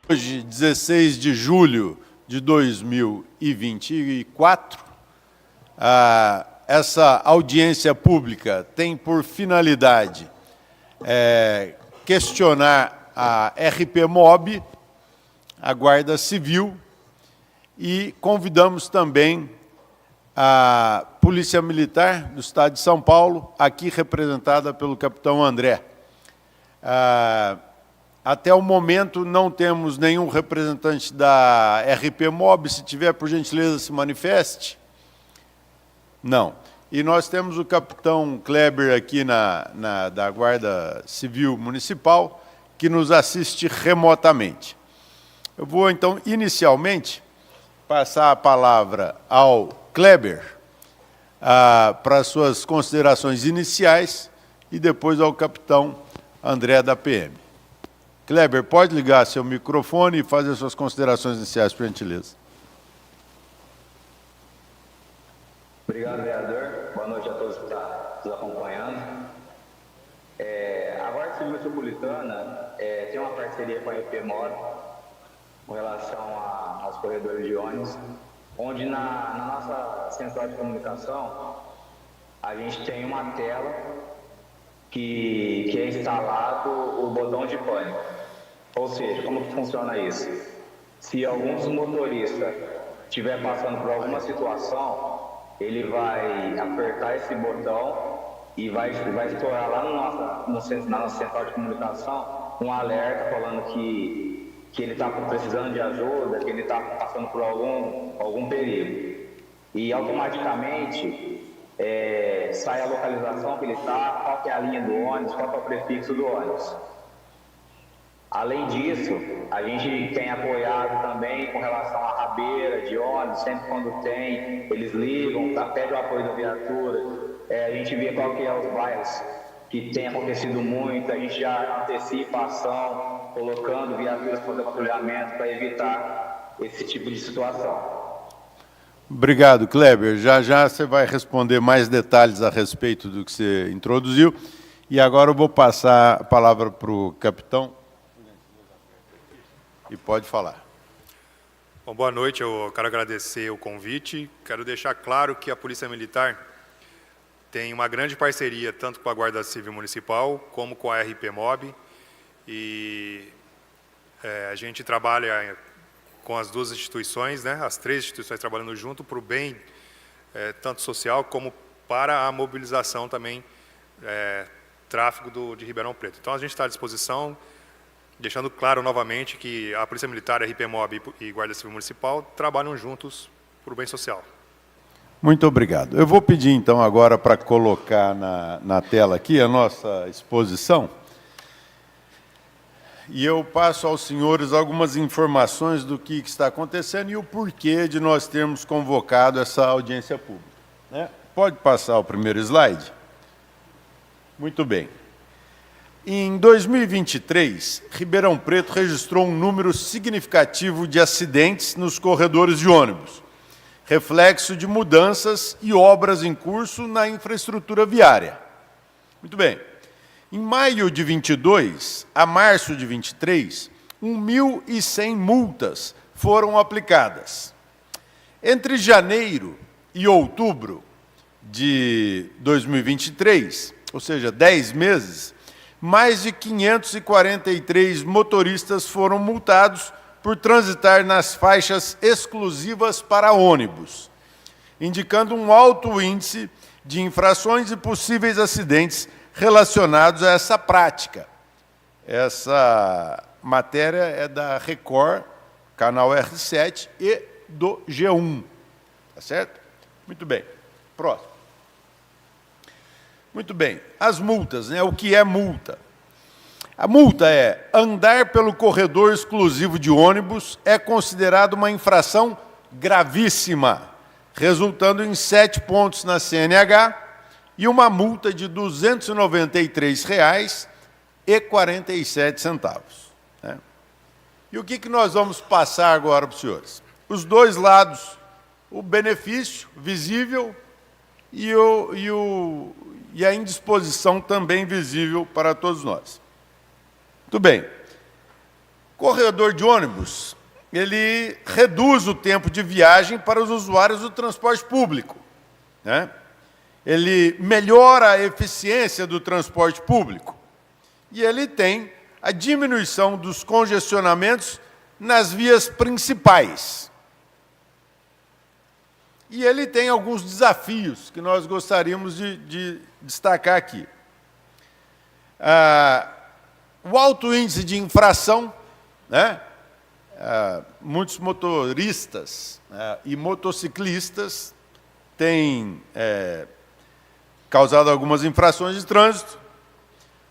Hoje, 16 de julho de 2024, essa audiência pública tem por finalidade questionar a RPMOB, a Guarda Civil, e convidamos também a Polícia Militar do Estado de São Paulo, aqui representada pelo capitão André. Até o momento não temos nenhum representante da RPMOB. Se tiver, por gentileza, se manifeste. Não. E nós temos o capitão Kleber aqui da Guarda Civil Municipal, que nos assiste remotamente. Eu vou, então, inicialmente, passar a palavra ao Kleber para suas considerações iniciais e depois ao capitão André da PM. Kleber, pode ligar seu microfone e fazer suas considerações iniciais, por gentileza. Obrigado, vereador. Boa noite a todos que estão nos acompanhando. A Guarda Civil Metropolitana tem uma parceria com a RPMOB com relação aos corredores de ônibus, onde na nossa central de comunicação a gente tem uma tela que é instalado o botão de pânico. Ou seja, como que funciona isso? Se algum dos motoristas estiver passando por alguma situação, ele vai apertar esse botão e vai estourar lá na nossa central de comunicação um alerta falando que ele está precisando de ajuda, que ele está passando por algum perigo. E automaticamente sai a localização que ele está, qual que é a linha do ônibus, qual que é o prefixo do ônibus. Além disso, a gente tem apoiado também com relação à rabeira de ônibus, sempre quando tem, eles ligam, pedem o apoio da viatura. A gente vê qual que é os bairros que tem acontecido muito, a gente já antecipa a ação, colocando viaturas para patrulhamento para evitar esse tipo de situação. Obrigado, Kleber. Já você vai responder mais detalhes a respeito do que você introduziu. E agora eu vou passar a palavra para o capitão. E pode falar. Bom, boa noite, eu quero agradecer o convite. Quero deixar claro que a Polícia Militar tem uma grande parceria tanto com a Guarda Civil Municipal como com a RPMOB. E a gente trabalha com as duas instituições, né, as três instituições trabalhando junto para o bem, tanto social como para a mobilização também, tráfego de Ribeirão Preto. Então a gente está à disposição, deixando claro novamente que a Polícia Militar, a RPMOB e Guarda Civil Municipal trabalham juntos para o bem social. Muito obrigado. Eu vou pedir, então, agora para colocar na tela aqui a nossa exposição. E eu passo aos senhores algumas informações do que está acontecendo e o porquê de nós termos convocado essa audiência pública, né? Pode passar o primeiro slide? Muito bem. Em 2023, Ribeirão Preto registrou um número significativo de acidentes nos corredores de ônibus, reflexo de mudanças e obras em curso na infraestrutura viária. Muito bem. Em maio de 22 a março de 23, 1.100 multas foram aplicadas. Entre janeiro e outubro de 2023, ou seja, 10 meses, mais de 543 motoristas foram multados por transitar nas faixas exclusivas para ônibus, indicando um alto índice de infrações e possíveis acidentes relacionados a essa prática. Essa matéria é da Record, canal R7 e do G1. Tá certo? Muito bem. Próximo. Muito bem. As multas, né? O que é multa? A multa é andar pelo corredor exclusivo de ônibus é considerado uma infração gravíssima, resultando em 7 pontos na CNH e uma multa de R$ 293,47. Né? E o que nós vamos passar agora para os senhores? Os dois lados, o benefício visível e a indisposição também visível para todos nós. Muito bem. corredor de ônibus, ele reduz o tempo de viagem para os usuários do transporte público, né? Ele melhora a eficiência do transporte público e ele tem a diminuição dos congestionamentos nas vias principais. E ele tem alguns desafios que nós gostaríamos de destacar aqui. O alto índice de infração, né? Muitos motoristas e motociclistas têm causado algumas infrações de trânsito.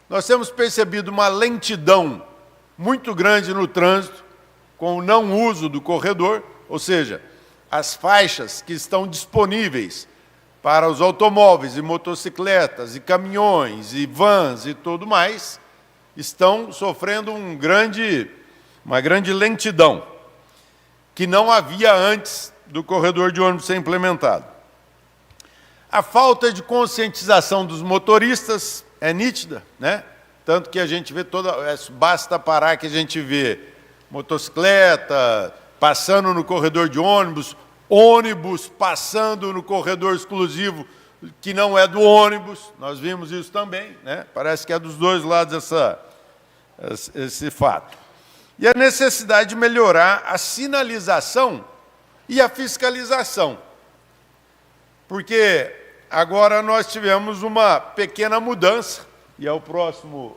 Nós temos percebido uma lentidão muito grande no trânsito com o não uso do corredor, ou seja, as faixas que estão disponíveis para os automóveis e motocicletas e caminhões e vans e tudo mais estão sofrendo uma grande lentidão que não havia antes do corredor de ônibus ser implementado. A falta de conscientização dos motoristas é nítida, né? Tanto que a gente vê basta parar que a gente vê motocicleta passando no corredor de ônibus, ônibus passando no corredor exclusivo que não é do ônibus. Nós vimos isso também, né? Parece que é dos dois lados esse fato. E a necessidade de melhorar a sinalização e a fiscalização. Porque agora nós tivemos uma pequena mudança, e é o próximo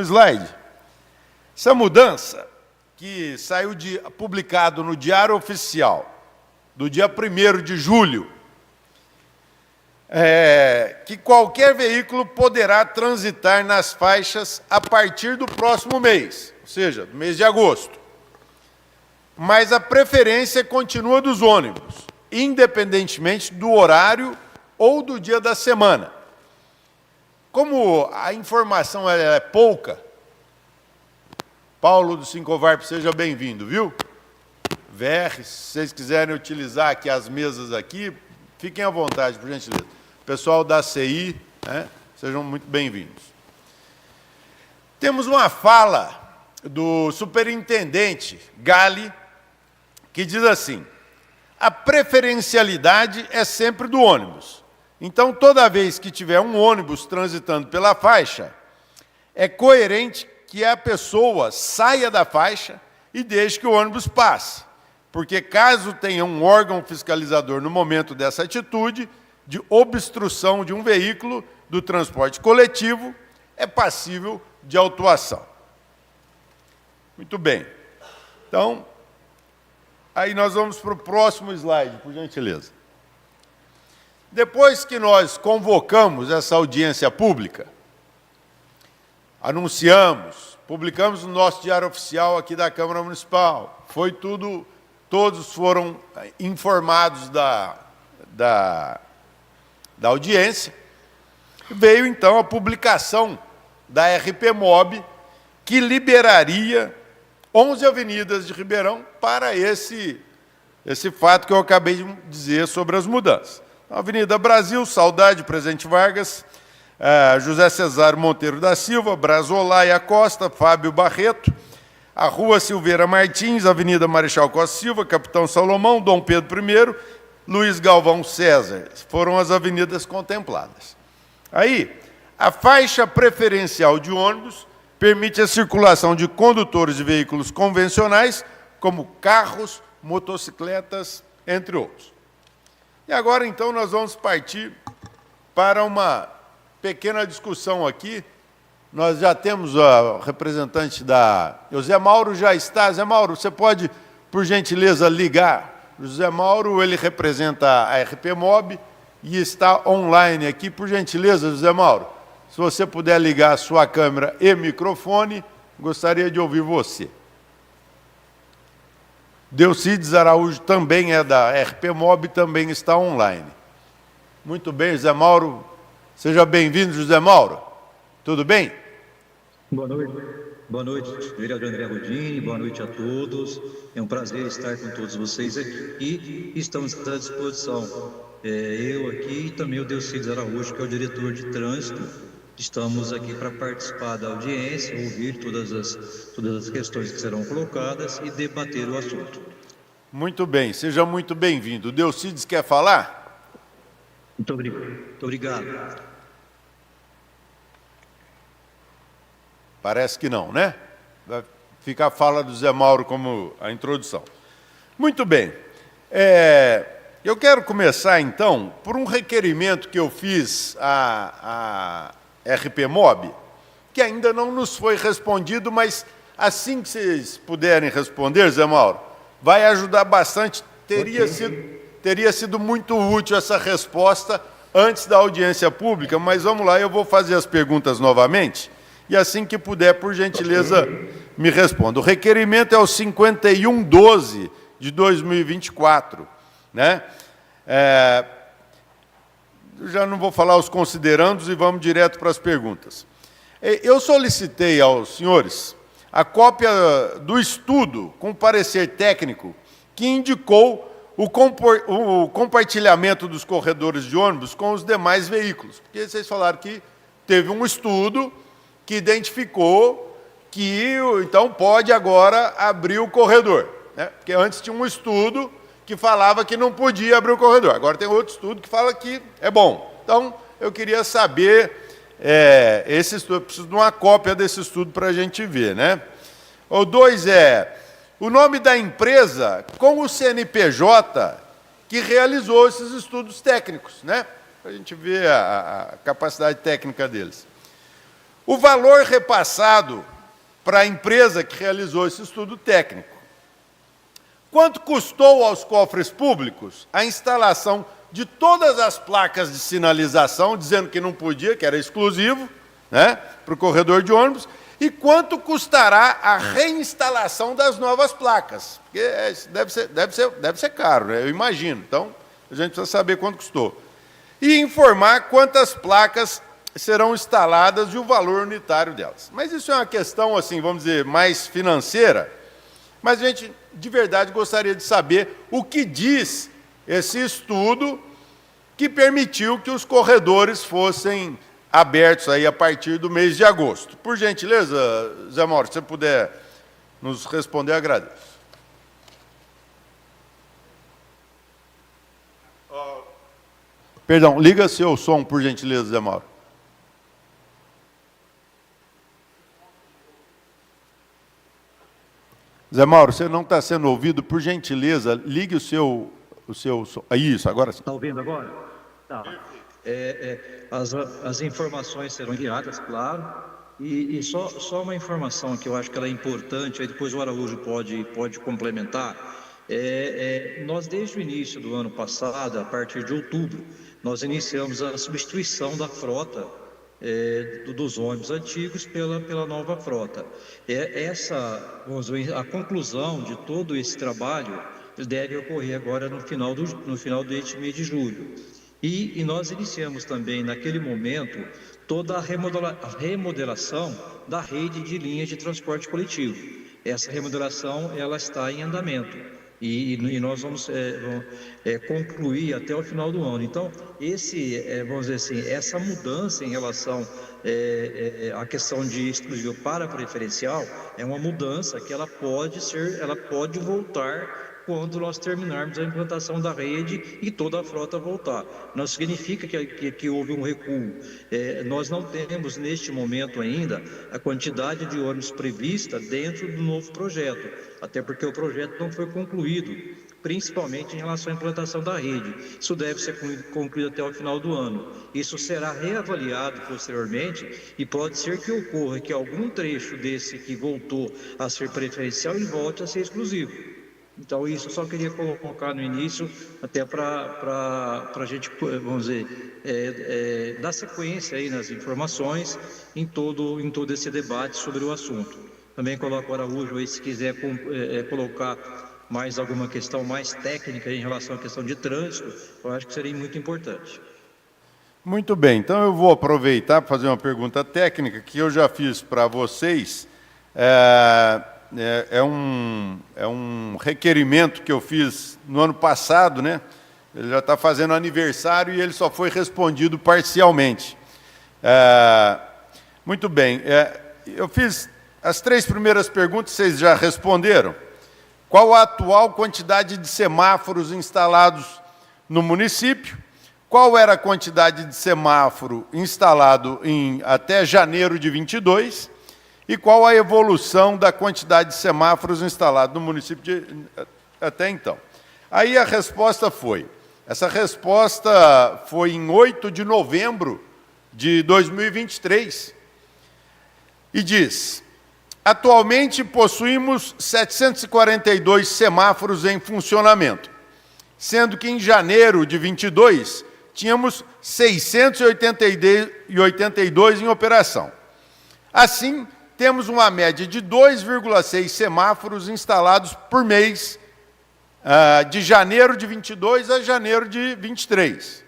slide. Essa mudança, que saiu publicado no Diário Oficial, do dia 1º de julho, que qualquer veículo poderá transitar nas faixas a partir do próximo mês, ou seja, do mês de agosto. Mas a preferência continua dos ônibus, independentemente do horário ou do dia da semana. Como a informação é pouca, Paulo do Sincovarp, seja bem-vindo, viu? VR, se vocês quiserem utilizar aqui as mesas aqui, fiquem à vontade, por gentileza. Pessoal da CI, né, sejam muito bem-vindos. Temos uma fala do superintendente Gali, que diz assim: a preferencialidade é sempre do ônibus. Então, toda vez que tiver um ônibus transitando pela faixa, é coerente que a pessoa saia da faixa e deixe que o ônibus passe. Porque caso tenha um órgão fiscalizador no momento dessa atitude de obstrução de um veículo do transporte coletivo, é passível de autuação. Muito bem. Então, aí nós vamos para o próximo slide, por gentileza. Depois que nós convocamos essa audiência pública, anunciamos, publicamos no nosso Diário Oficial aqui da Câmara Municipal, foi tudo, todos foram informados da audiência, veio então a publicação da RPMOB, que liberaria 11 avenidas de Ribeirão para esse fato que eu acabei de dizer sobre as mudanças. Avenida Brasil, Saudade, Presidente Vargas, José Cesário Monteiro da Silva, Brazolaia Costa, Fábio Barreto, a Rua Silveira Martins, Avenida Marechal Costa Silva, Capitão Salomão, Dom Pedro I, Luiz Galvão César, foram as avenidas contempladas. Aí, a faixa preferencial de ônibus permite a circulação de condutores de veículos convencionais, como carros, motocicletas, entre outros. E agora, então, nós vamos partir para uma pequena discussão aqui. Nós já temos a representante o Zé Mauro já está. Zé Mauro, você pode, por gentileza, ligar. O Zé Mauro, ele representa a RPMOB e está online aqui. Por gentileza, Zé Mauro, se você puder ligar a sua câmera e microfone, gostaria de ouvir você. Delcides Araújo também é da RPMOB, também está online. Muito bem, José Mauro. Seja bem-vindo, José Mauro. Tudo bem? Boa noite. Boa noite, vereador André Rodini. Boa noite a todos. É um prazer estar com todos vocês aqui e estamos à disposição. Eu aqui e também o Delcides Araújo, que é o diretor de trânsito Estamos aqui para participar da audiência, ouvir todas as questões que serão colocadas e debater o assunto. Muito bem, seja muito bem-vindo. Delcides quer falar? Muito obrigado. Muito obrigado. Parece que não, né? Vai ficar a fala do Zé Mauro como a introdução. Muito bem. Eu quero começar, então, por um requerimento que eu fiz à RPMOB, que ainda não nos foi respondido, mas assim que vocês puderem responder, Zé Mauro, vai ajudar bastante. Teria sido muito útil essa resposta antes da audiência pública, mas vamos lá, eu vou fazer as perguntas novamente, e assim que puder, por gentileza, me responda. O requerimento é o 5112 de 2024, né? Já não vou falar os considerandos e vamos direto para as perguntas. Eu solicitei aos senhores a cópia do estudo com parecer técnico que indicou o compartilhamento dos corredores de ônibus com os demais veículos. Porque vocês falaram que teve um estudo que identificou que, então, pode agora abrir o corredor, né? Porque antes tinha um estudo que falava que não podia abrir o corredor. Agora tem outro estudo que fala que é bom. Então, eu queria saber esse estudo. Eu preciso de uma cópia desse estudo para a gente ver, né? O 2 o nome da empresa com o CNPJ que realizou esses estudos técnicos, né? Para a gente ver a capacidade técnica deles. O valor repassado para a empresa que realizou esse estudo técnico. Quanto custou aos cofres públicos a instalação de todas as placas de sinalização, dizendo que não podia, que era exclusivo, né, para o corredor de ônibus, e quanto custará a reinstalação das novas placas? Porque deve ser caro, né, eu imagino. Então, a gente precisa saber quanto custou. E informar quantas placas serão instaladas e o valor unitário delas. Mas isso é uma questão, assim, vamos dizer, mais financeira, mas a gente, de verdade, gostaria de saber o que diz esse estudo que permitiu que os corredores fossem abertos aí a partir do mês de agosto. Por gentileza, Zé Mauro, se você puder nos responder, agradeço. Perdão, liga seu som, por gentileza, Zé Mauro. Zé Mauro, você não está sendo ouvido, por gentileza, ligue o seu som. Isso, agora sim. Está ouvindo agora? Tá. As informações serão enviadas, claro, e só uma informação que eu acho que ela é importante, aí depois o Araújo pode complementar. Nós, desde o início do ano passado, a partir de outubro, nós iniciamos a substituição da frota dos ônibus antigos pela nova frota. A conclusão de todo esse trabalho deve ocorrer agora no final deste mês de julho. E nós iniciamos também, naquele momento, toda a remodelação da rede de linhas de transporte coletivo. Essa remodelação ela está em andamento. E nós vamos concluir até o final do ano. Então, vamos dizer assim, essa mudança em relação à questão de exclusivo para preferencial é uma mudança que ela pode voltar quando nós terminarmos a implantação da rede e toda a frota voltar. Não significa que houve um recuo. Nós não temos, neste momento ainda, a quantidade de ônibus prevista dentro do novo projeto, até porque o projeto não foi concluído, principalmente em relação à implantação da rede. Isso deve ser concluído até o final do ano. Isso será reavaliado posteriormente e pode ser que ocorra que algum trecho desse que voltou a ser preferencial, ele volte a ser exclusivo. Então, isso eu só queria colocar no início, até para a gente, vamos dizer, dar sequência aí nas informações em todo esse debate sobre o assunto. Também coloco o Araújo aí, se quiser colocar mais alguma questão mais técnica em relação à questão de trânsito, eu acho que seria muito importante. Muito bem, então eu vou aproveitar para fazer uma pergunta técnica que eu já fiz para vocês. É um requerimento que eu fiz no ano passado, né? Ele já está fazendo aniversário e ele só foi respondido parcialmente. Muito bem. Eu fiz as 3 primeiras perguntas, vocês já responderam. Qual a atual quantidade de semáforos instalados no município? Qual era a quantidade de semáforo instalado até janeiro de 22? E qual a evolução da quantidade de semáforos instalados no município até então? Aí a resposta essa resposta foi em 8 de novembro de 2023, e diz: atualmente possuímos 742 semáforos em funcionamento, sendo que em janeiro de 22 tínhamos 682 em operação. Assim, temos uma média de 2,6 semáforos instalados por mês, de janeiro de 22 a janeiro de 23.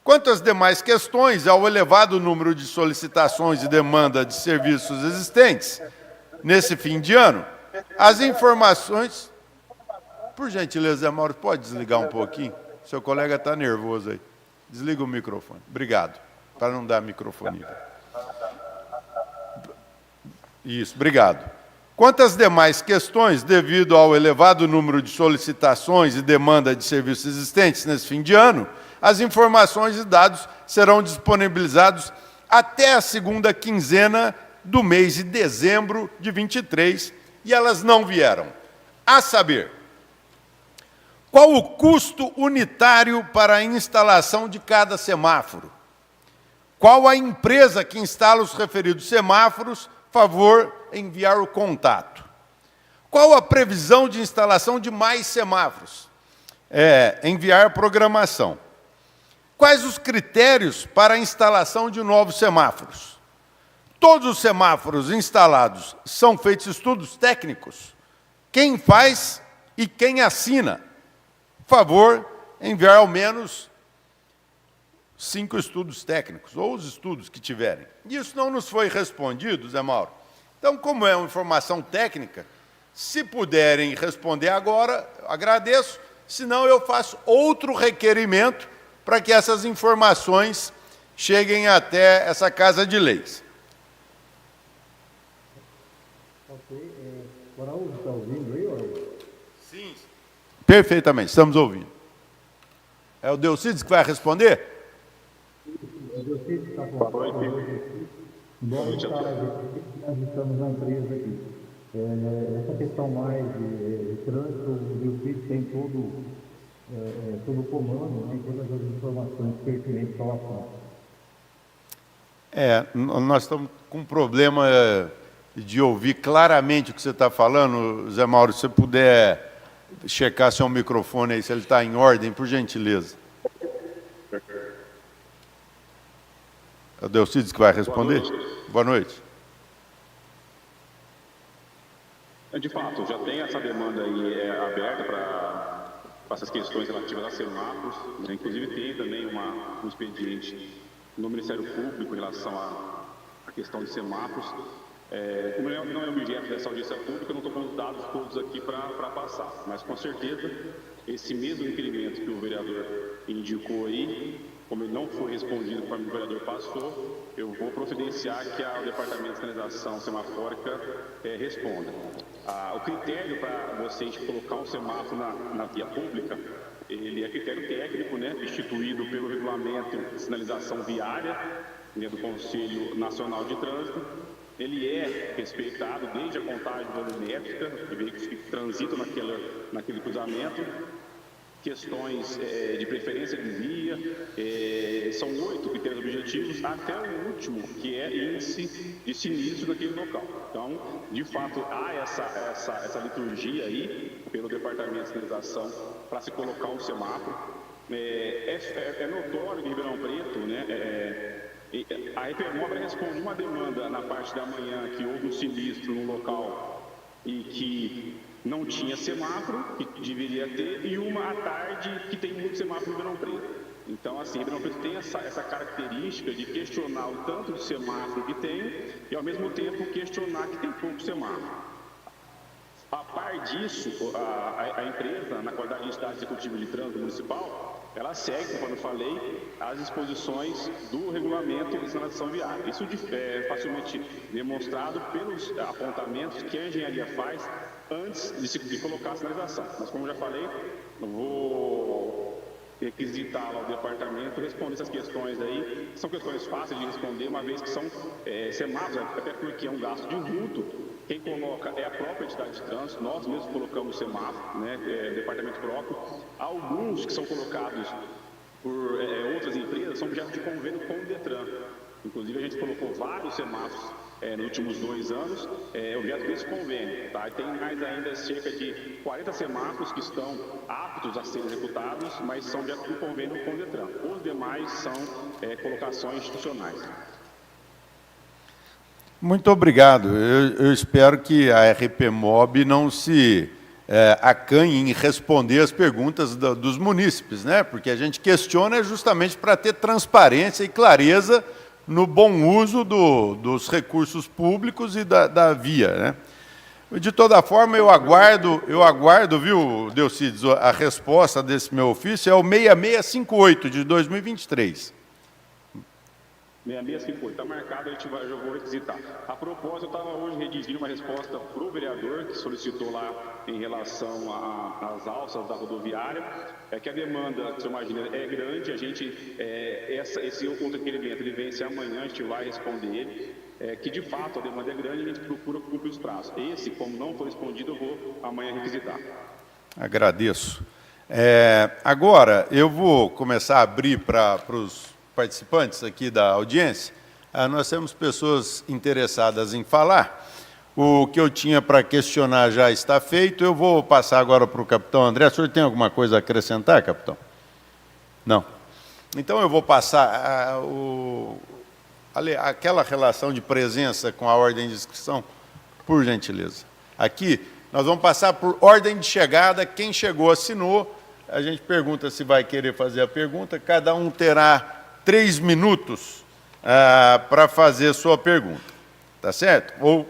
Quanto às demais questões, ao elevado número de solicitações e demanda de serviços existentes nesse fim de ano, as informações... Por gentileza, Mauro, pode desligar um pouquinho? Seu colega está nervoso aí. Desliga o microfone. Obrigado, para não dar microfonia. Isso, obrigado. Quanto às demais questões, devido ao elevado número de solicitações e demanda de serviços existentes nesse fim de ano, as informações e dados serão disponibilizados até a segunda quinzena do mês de dezembro de 23, e elas não vieram. A saber, qual o custo unitário para a instalação de cada semáforo? Qual a empresa que instala os referidos semáforos? Favor enviar o contato. Qual a previsão de instalação de mais semáforos? Enviar programação. Quais os critérios para a instalação de novos semáforos? Todos os semáforos instalados são feitos estudos técnicos? Quem faz e quem assina? Favor enviar ao menos 5 estudos técnicos, ou os estudos que tiverem. Isso não nos foi respondido, Zé Mauro. Então, como é uma informação técnica, se puderem responder agora, agradeço, senão eu faço outro requerimento para que essas informações cheguem até essa Casa de Leis. Araújo, está ouvindo aí, Araújo? Sim. Perfeitamente, estamos ouvindo. É o Delcides que vai responder? O Delcides está com a prova hoje aqui. Embora nós estamos na empresa aqui. Essa questão mais de trânsito, o Delcides tem todo o comando, né, todas as informações pertinentes ao assunto. Nós estamos com um problema de ouvir claramente o que você está falando, Zé Mauro. Se você puder checar seu microfone aí, se ele está em ordem, por gentileza. É o Delcides que vai responder? Boa noite. De fato, já tem essa demanda aí aberta para essas questões relativas a semáforos, né? Inclusive tem também um expediente no Ministério Público em relação à questão de semáforos. Como não é objeto dessa audiência pública, eu não estou com os dados todos aqui para passar, mas com certeza esse mesmo requerimento que o vereador indicou aí, como ele não foi respondido conforme o vereador passou, eu vou providenciar que o Departamento de Sinalização Semafórica responda. O critério para vocês colocar um semáforo na via pública, ele é critério técnico, né, instituído pelo Regulamento de Sinalização Viária, né, do Conselho Nacional de Trânsito. Ele é respeitado desde a contagem volumétrica de veículos que transitam naquele cruzamento, questões de preferência de via, são 8 critérios objetivos, até o último, que é índice de sinistro naquele local. Então, de fato, há essa liturgia aí, pelo Departamento de Sinalização, para se colocar um semáforo. É notório que em Ribeirão Preto, né, a EPMOB responde uma demanda na parte da manhã que houve um sinistro no local e que não tinha semáforo, que deveria ter, e uma à tarde que tem muito semáforo em Ribeirão Preto. Então, assim, Ribeirão Preto tem essa característica de questionar o tanto de semáforo que tem e, ao mesmo tempo, questionar que tem pouco semáforo. A par disso, a empresa, na qualidade de entidade executiva de trânsito municipal, ela segue, como eu falei, as disposições do regulamento de sinalização viária. Isso é facilmente demonstrado pelos apontamentos que a engenharia faz antes de colocar a sinalização. Mas, como eu já falei, eu vou requisitar lá o departamento responder essas questões aí. São questões fáceis de responder, uma vez que são semáforos, até porque é um gasto de vulto. Quem coloca é a própria entidade de trânsito, nós mesmos colocamos semáforo, né, departamento próprio. Alguns que são colocados por outras empresas são objeto de convênio com o Detran. Inclusive, a gente colocou vários semáforos nos últimos 2 anos, objeto desse convênio. Tá? E tem mais ainda cerca de 40 semáforos que estão aptos a serem executados, mas são objeto de convênio com o Detran. Os demais são colocações institucionais. Muito obrigado. Eu espero que a RPMob não se acanhe em responder as perguntas dos munícipes, né? Porque a gente questiona justamente para ter transparência e clareza no bom uso dos recursos públicos e da via, né? De toda forma, eu aguardo, viu, Delcides, a resposta desse meu ofício é o 6658 de 2023. 6658, está marcado, eu vou requisitar. A propósito, eu estava hoje redigindo uma resposta para o vereador, que solicitou lá em relação às alças da rodoviária, que a demanda, você imagina, é grande, a gente, esse outro requerimento, ele vence amanhã, a gente vai responder ele, que de fato a demanda é grande, a gente procura cumprir os prazos. Esse, como não foi respondido, eu vou amanhã requisitar. Agradeço. Agora, eu vou começar a abrir para os participantes aqui da audiência. Nós temos pessoas interessadas em falar. O que eu tinha para questionar já está feito. Eu vou passar agora para o capitão André. O senhor tem alguma coisa a acrescentar, capitão? Não. Então, eu vou passar aquela relação de presença com a ordem de inscrição, por gentileza. Aqui, nós vamos passar por ordem de chegada. Quem chegou, assinou. A gente pergunta se vai querer fazer a pergunta. Cada um terá 3 minutos para fazer sua pergunta, tá certo? Ou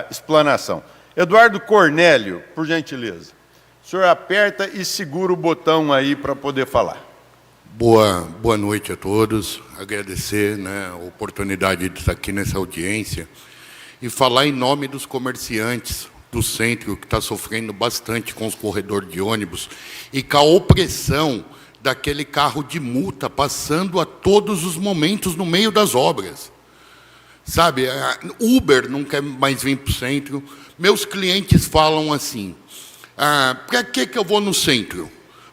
explanação. Eduardo Cornélio, por gentileza. O senhor aperta e segura o botão aí para poder falar. Boa noite a todos. Agradecer, né, a oportunidade de estar aqui nessa audiência e falar em nome dos comerciantes do centro, que está sofrendo bastante com os corredores de ônibus e com a opressão daquele carro de multa passando a todos os momentos no meio das obras. Sabe, Uber não quer mais vir para o centro. Meus clientes falam assim, para que eu vou no centro?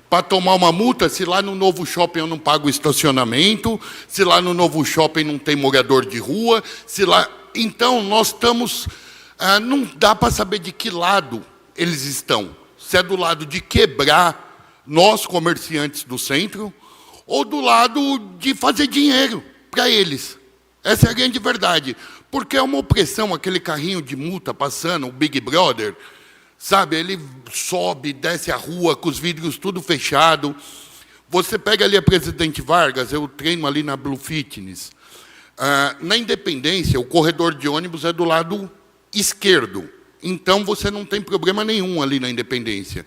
Para tomar uma multa, se lá no novo shopping eu não pago estacionamento, se lá no novo shopping não tem morador de rua, se lá... Então, nós estamos... não dá para saber de que lado eles estão. Se é do lado de quebrar nós, comerciantes do centro, ou do lado de fazer dinheiro para eles. Essa é a grande verdade. Porque é uma opressão, aquele carrinho de multa passando, o Big Brother, sabe? Ele sobe, desce a rua com os vidros tudo fechado. Você pega ali a Presidente Vargas, eu treino ali na Blue Fitness. Na Independência, o corredor de ônibus é do lado esquerdo. Então, você não tem problema nenhum ali na Independência.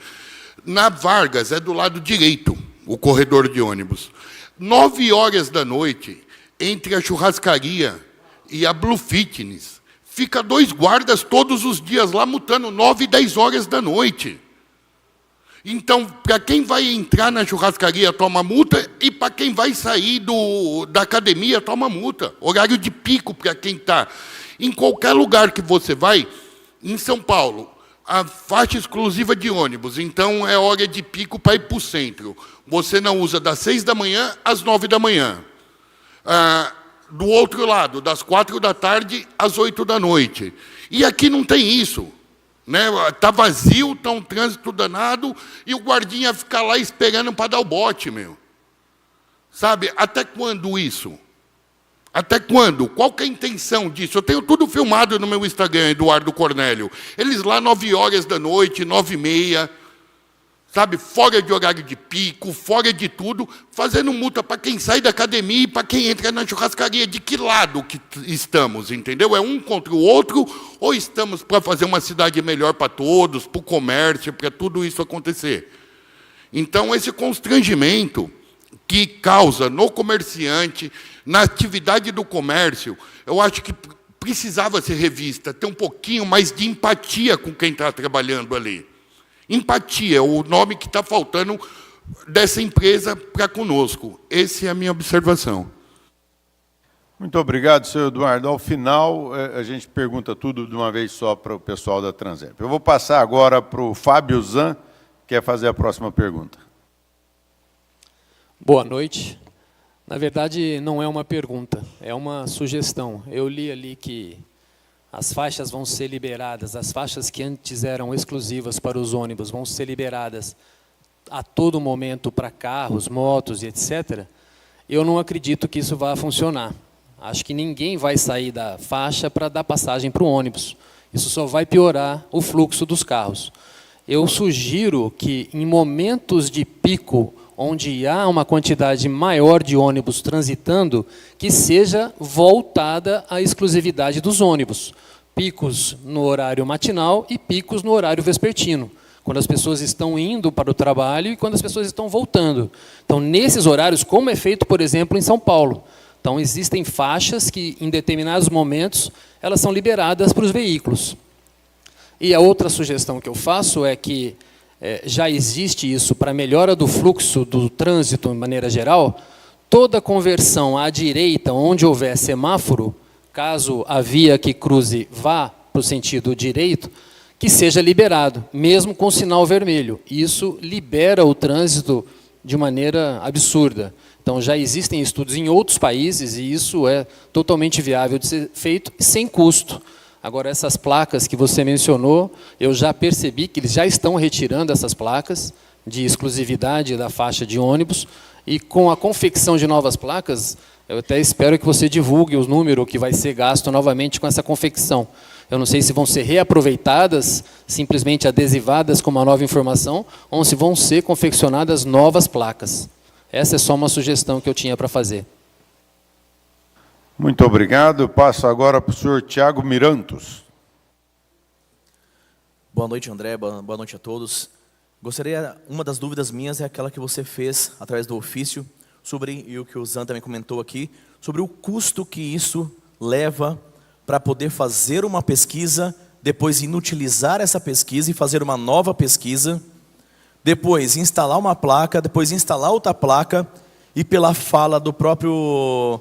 Na Vargas, é do lado direito, o corredor de ônibus. 9 horas da noite, entre a churrascaria e a Blue Fitness, fica 2 guardas todos os dias lá, multando 9 e 10 horas da noite. Então, para quem vai entrar na churrascaria, toma multa, e para quem vai sair da academia, toma multa. Horário de pico para quem está. Em qualquer lugar que você vai, em São Paulo, a faixa exclusiva de ônibus, então é hora de pico para ir para o centro. Você não usa das 6 da manhã às 9 da manhã. Do outro lado, das 4 da tarde às 8 da noite. E aqui não tem isso. Está vazio, está um trânsito danado, e o guardinha fica lá esperando para dar o bote, meu. Sabe, até quando isso? Até quando? Qual que é a intenção disso? Eu tenho tudo filmado no meu Instagram, Eduardo Cornélio. Eles lá 9 horas da noite, 9h30. sabe, fora de horário de pico, fora de tudo, fazendo multa para quem sai da academia e para quem entra na churrascaria. De que lado que estamos, entendeu? É um contra o outro, ou estamos para fazer uma cidade melhor para todos, para o comércio, para tudo isso acontecer? Então, esse constrangimento que causa no comerciante, na atividade do comércio, eu acho que precisava ser revista, ter um pouquinho mais de empatia com quem está trabalhando ali. Empatia é o nome que está faltando dessa empresa para conosco. Essa é a minha observação. Muito obrigado, senhor Eduardo. Ao final, a gente pergunta tudo de uma vez só para o pessoal da Transemp. Eu vou passar agora para o Fábio Zan, que quer fazer a próxima pergunta. Boa noite. Na verdade, não é uma pergunta, é uma sugestão. Eu li ali que as faixas vão ser liberadas, as faixas que antes eram exclusivas para os ônibus vão ser liberadas a todo momento para carros, motos e etc. Eu não acredito que isso vá funcionar. Acho que ninguém vai sair da faixa para dar passagem para o ônibus. Isso só vai piorar o fluxo dos carros. Eu sugiro que, em momentos de pico, onde há uma quantidade maior de ônibus transitando, que seja voltada à exclusividade dos ônibus. Picos no horário matinal e picos no horário vespertino, quando as pessoas estão indo para o trabalho e quando as pessoas estão voltando. Então, nesses horários, como é feito, por exemplo, em São Paulo. Então, existem faixas que, em determinados momentos, elas são liberadas para os veículos. E a outra sugestão que eu faço é que já existe isso para melhora do fluxo do trânsito, de maneira geral, toda conversão à direita, onde houver semáforo, caso a via que cruze vá para o sentido direito, que seja liberado, mesmo com sinal vermelho. Isso libera o trânsito de maneira absurda. Então, já existem estudos em outros países e isso é totalmente viável de ser feito e sem custo. Agora, essas placas que você mencionou, eu já percebi que eles já estão retirando essas placas de exclusividade da faixa de ônibus e com a confecção de novas placas, eu até espero que você divulgue o número que vai ser gasto novamente com essa confecção. Eu não sei se vão ser reaproveitadas, simplesmente adesivadas com uma nova informação, ou se vão ser confeccionadas novas placas. Essa é só uma sugestão que eu tinha para fazer. Muito obrigado. Passo agora para o senhor Tiago Mirantos. Boa noite, André. Boa noite a todos. Uma das dúvidas minhas é aquela que você fez através do ofício, e o que o Zan também comentou aqui, sobre o custo que isso leva para poder fazer uma pesquisa, depois inutilizar essa pesquisa e fazer uma nova pesquisa, depois instalar uma placa, depois instalar outra placa, e pela fala do próprio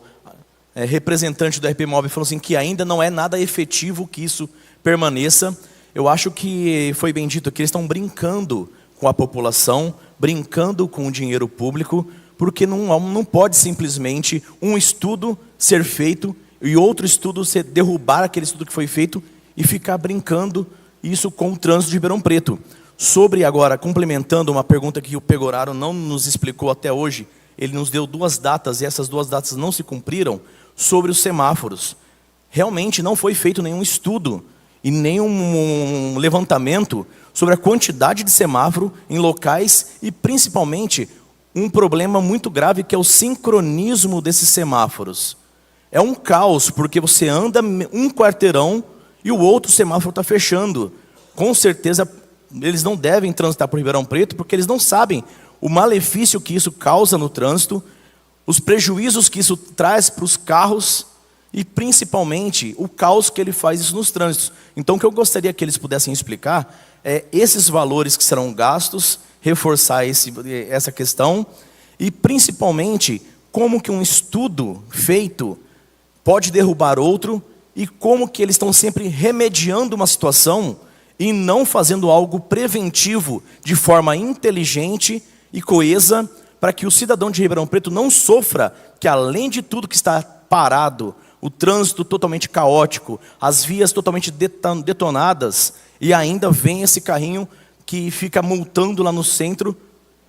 representante do RPMob falou assim que ainda não é nada efetivo que isso permaneça. Eu acho que foi bem dito que eles estão brincando com a população, brincando com o dinheiro público, porque não pode simplesmente um estudo ser feito e outro estudo derrubar aquele estudo que foi feito e ficar brincando isso com o trânsito de Ribeirão Preto. Sobre agora, complementando uma pergunta que o Pegoraro não nos explicou até hoje, ele nos deu 2 datas e essas 2 datas não se cumpriram, sobre os semáforos. Realmente não foi feito nenhum estudo e nenhum levantamento sobre a quantidade de semáforo em locais e, principalmente, um problema muito grave que é o sincronismo desses semáforos. É um caos, porque você anda um quarteirão e o outro semáforo está fechando. Com certeza, eles não devem transitar por Ribeirão Preto, porque eles não sabem o malefício que isso causa no trânsito, os prejuízos que isso traz para os carros e, principalmente, o caos que ele faz isso nos trânsitos. Então, o que eu gostaria que eles pudessem explicar é esses valores que serão gastos, reforçar essa questão e, principalmente, como que um estudo feito pode derrubar outro e como que eles estão sempre remediando uma situação e não fazendo algo preventivo de forma inteligente e coesa para que o cidadão de Ribeirão Preto não sofra que, além de tudo que está parado, o trânsito totalmente caótico, as vias totalmente detonadas, e ainda vem esse carrinho que fica multando lá no centro.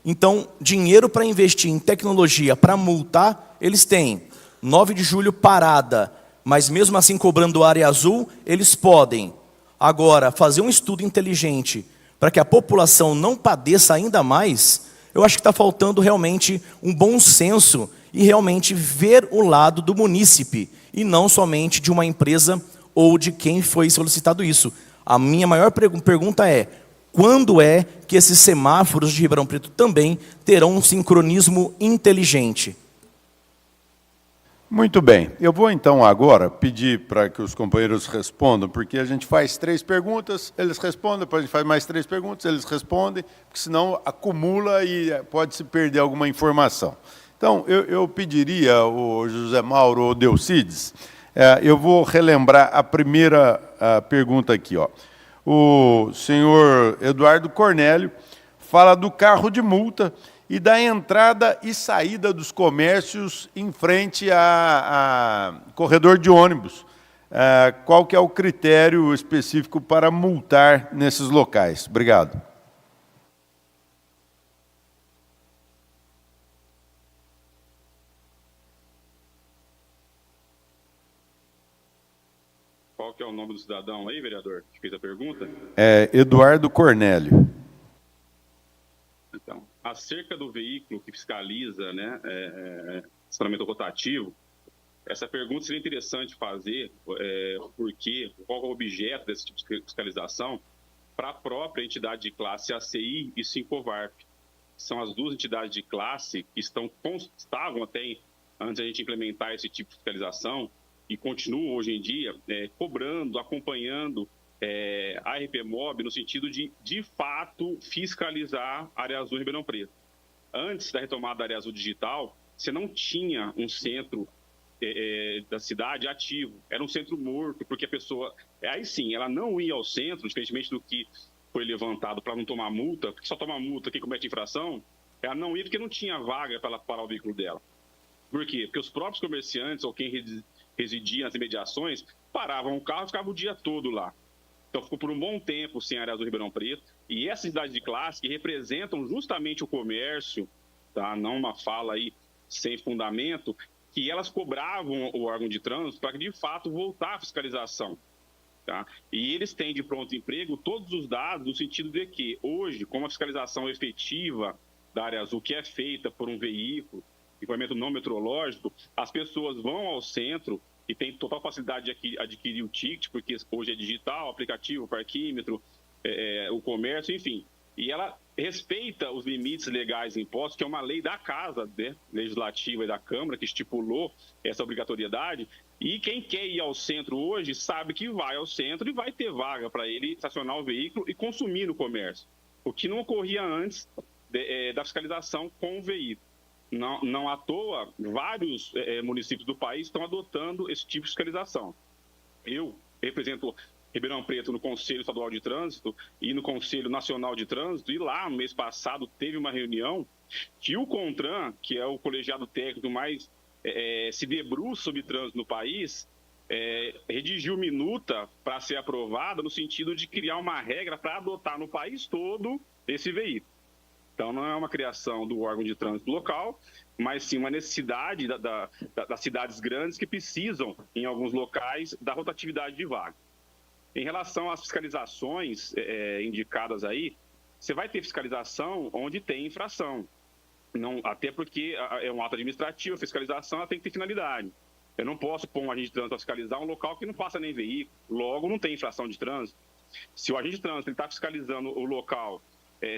Então, dinheiro para investir em tecnologia, para multar, eles têm. 9 de julho parada, mas mesmo assim cobrando área azul, eles podem. Agora, fazer um estudo inteligente para que a população não padeça ainda mais, eu acho que está faltando realmente um bom senso e realmente ver o lado do munícipe, e não somente de uma empresa ou de quem foi solicitado isso. A minha maior pergunta é: quando é que esses semáforos de Ribeirão Preto também terão um sincronismo inteligente? Muito bem. Eu vou então agora pedir para que os companheiros respondam, porque a gente faz 3 perguntas, eles respondem, depois a gente faz mais 3 perguntas, eles respondem, porque senão acumula e pode-se perder alguma informação. Então, eu pediria ao José Mauro ou Delcides, eu vou relembrar a primeira pergunta aqui, ó. O senhor Eduardo Cornélio fala do carro de multa e da entrada e saída dos comércios em frente a corredor de ônibus. Qual que é o critério específico para multar nesses locais? Obrigado. Qual que é o nome do cidadão aí, vereador, que fez a pergunta? Eduardo Cornélio. Então, acerca do veículo que fiscaliza, né, estacionamento rotativo, essa pergunta seria interessante fazer, porque qual é o objeto desse tipo de fiscalização para a própria entidade de classe ACI e Sincovarp. São as 2 entidades de classe que estavam até antes da gente implementar esse tipo de fiscalização e continuam hoje em dia cobrando, acompanhando a RPMOB no sentido de fato, fiscalizar a Área Azul Ribeirão Preto. Antes da retomada da Área Azul Digital, você não tinha um centro da cidade ativo. Era um centro morto, porque a pessoa... Aí sim, ela não ia ao centro, diferentemente do que foi levantado para não tomar multa, porque só toma multa quem comete infração, ela não ia porque não tinha vaga para ela parar o veículo dela. Por quê? Porque os próprios comerciantes ou quem residia nas imediações paravam o carro e ficavam o dia todo lá. Então, ficou por um bom tempo sem Área Azul Ribeirão Preto. E essas cidades de classe que representam justamente o comércio, tá? Não uma fala aí sem fundamento, que elas cobravam o órgão de trânsito para que, de fato, voltar à fiscalização. Tá? E eles têm de pronto emprego todos os dados no sentido de que, hoje, com a fiscalização efetiva da Área Azul, que é feita por um veículo, equipamento não metrológico, as pessoas vão ao centro e tem total facilidade de adquirir o ticket, porque hoje é digital, aplicativo, parquímetro, o comércio, enfim. E ela respeita os limites legais impostos, que é uma lei da Casa Legislativa e da Câmara, que estipulou essa obrigatoriedade. E quem quer ir ao centro hoje sabe que vai ao centro e vai ter vaga para ele estacionar o veículo e consumir no comércio, o que não ocorria antes da fiscalização com o veículo. Não à toa, vários municípios do país estão adotando esse tipo de fiscalização. Eu represento Ribeirão Preto no Conselho Estadual de Trânsito e no Conselho Nacional de Trânsito, e lá, no mês passado, teve uma reunião que o CONTRAN, que é o colegiado técnico mais se debruça sobre trânsito no país, redigiu minuta para ser aprovada no sentido de criar uma regra para adotar no país todo esse veículo. Então, não é uma criação do órgão de trânsito local, mas sim uma necessidade das cidades grandes que precisam, em alguns locais, da rotatividade de vaga. Em relação às fiscalizações indicadas aí, você vai ter fiscalização onde tem infração. Não, até porque é um ato administrativo, a fiscalização ela tem que ter finalidade. Eu não posso pôr um agente de trânsito para fiscalizar um local que não passa nem veículo, logo não tem infração de trânsito. Se o agente de trânsito está fiscalizando o local,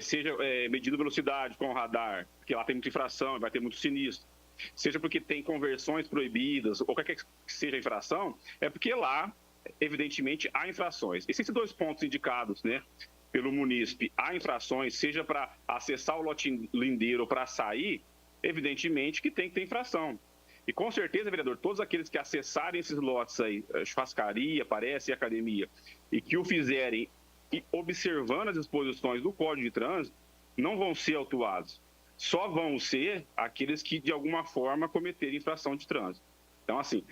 seja medindo velocidade com o radar, porque lá tem muita infração, vai ter muito sinistro, seja porque tem conversões proibidas, ou qualquer que seja a infração, é porque lá, evidentemente, há infrações. Esses 2 pontos indicados, né, pelo munícipe, há infrações, seja para acessar o lote lindeiro ou para sair, evidentemente que tem que ter infração. E com certeza, vereador, todos aqueles que acessarem esses lotes aí, churrascaria, parece, e academia, e que o fizerem e observando as disposições do Código de Trânsito, não vão ser autuados. Só vão ser aqueles que, de alguma forma, cometerem infração de trânsito. Então, assim,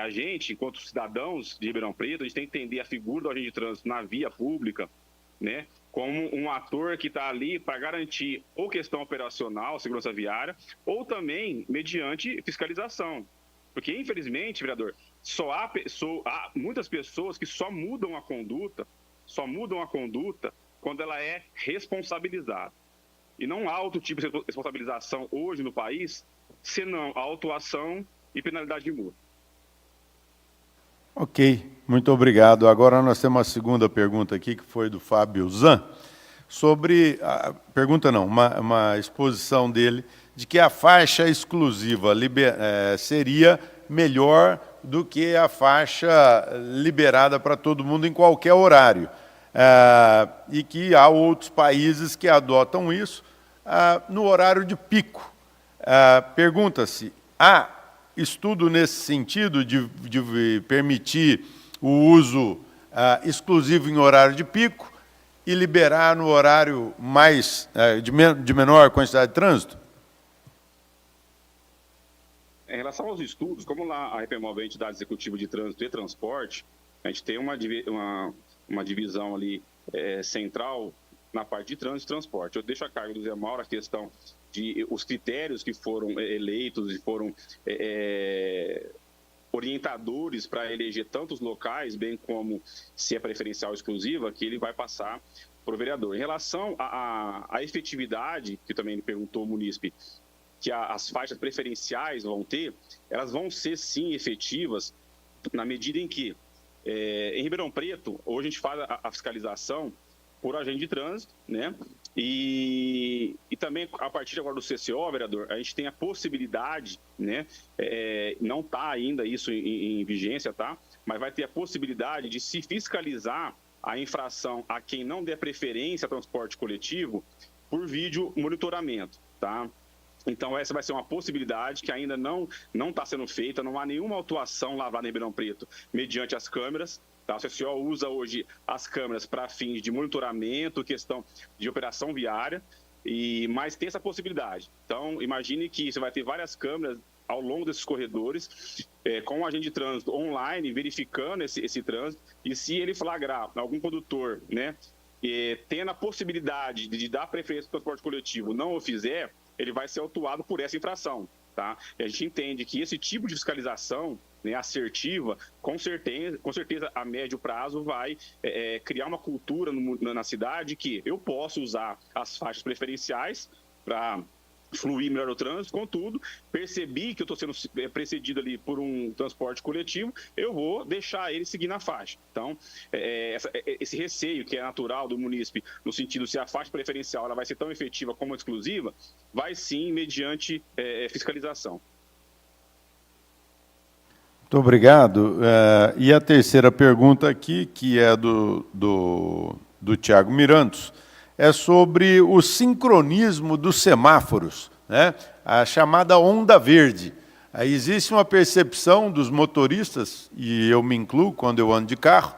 a gente, enquanto cidadãos de Ribeirão Preto, a gente tem que entender a figura do agente de trânsito na via pública, né, como um ator que está ali para garantir ou questão operacional, segurança viária, ou também mediante fiscalização. Porque, infelizmente, vereador, há muitas pessoas que só mudam a conduta quando ela é responsabilizada. E não há outro tipo de responsabilização hoje no país, senão a autuação e penalidade de multa. Ok, muito obrigado. Agora nós temos uma segunda pergunta aqui, que foi do Fábio Zan, sobre, uma exposição dele, de que a faixa exclusiva seria melhor do que a faixa liberada para todo mundo em qualquer horário. E que há outros países que adotam isso no horário de pico. Pergunta-se, há estudo nesse sentido de permitir o uso exclusivo em horário de pico e liberar no horário de menor quantidade de trânsito? Em relação aos estudos, como lá a RPMOB é a entidade executiva de trânsito e transporte, a gente tem uma divisão ali central na parte de trânsito e transporte. Eu deixo a cargo do Zé Mauro a questão de os critérios que foram eleitos e foram orientadores para eleger tanto os locais, bem como se é preferencial ou exclusiva, que ele vai passar para o vereador. Em relação à efetividade, que também ele perguntou o munícipe, que as faixas preferenciais vão ter, elas vão ser sim efetivas na medida em que, em Ribeirão Preto, hoje a gente faz a fiscalização por agente de trânsito, né? E também, a partir agora do CCO, vereador, a gente tem a possibilidade, né? Não está ainda isso em vigência, tá? Mas vai ter a possibilidade de se fiscalizar a infração a quem não der preferência ao transporte coletivo por vídeo monitoramento, tá? Então, essa vai ser uma possibilidade que ainda não está sendo feita, não há nenhuma autuação lavrada em Ribeirão Preto mediante as câmeras. Tá? O CCO usa hoje as câmeras para fins de monitoramento, questão de operação viária, mas tem essa possibilidade. Então, imagine que você vai ter várias câmeras ao longo desses corredores, com o agente de trânsito online, verificando esse trânsito, e se ele flagrar algum condutor, né, tendo a possibilidade de dar preferência ao transporte coletivo, não o fizer, ele vai ser autuado por essa infração. Tá? E a gente entende que esse tipo de fiscalização, né, assertiva, com certeza a médio prazo vai criar uma cultura na cidade que eu posso usar as faixas preferenciais para fluir melhor o trânsito, contudo, percebi que eu estou sendo precedido ali por um transporte coletivo, eu vou deixar ele seguir na faixa. Então, esse receio que é natural do munícipe, no sentido se a faixa preferencial ela vai ser tão efetiva como a exclusiva, vai sim mediante fiscalização. Muito obrigado. E a terceira pergunta aqui, que é do Tiago Mirantos, é sobre o sincronismo dos semáforos, né? A chamada onda verde. Aí existe uma percepção dos motoristas, e eu me incluo quando eu ando de carro,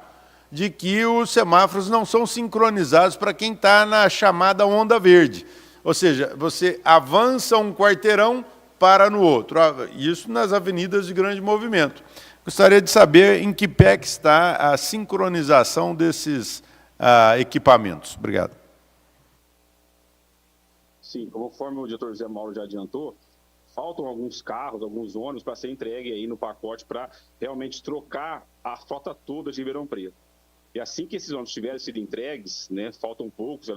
de que os semáforos não são sincronizados para quem está na chamada onda verde. Ou seja, você avança um quarteirão, para no outro. Isso nas avenidas de grande movimento. Gostaria de saber em que pé que está a sincronização desses equipamentos. Obrigado. Sim, conforme o diretor Zé Mauro já adiantou, faltam alguns carros, alguns ônibus para ser entregue aí no pacote para realmente trocar a frota toda de Ribeirão Preto. E assim que esses ônibus tiverem sido entregues, né, faltam poucos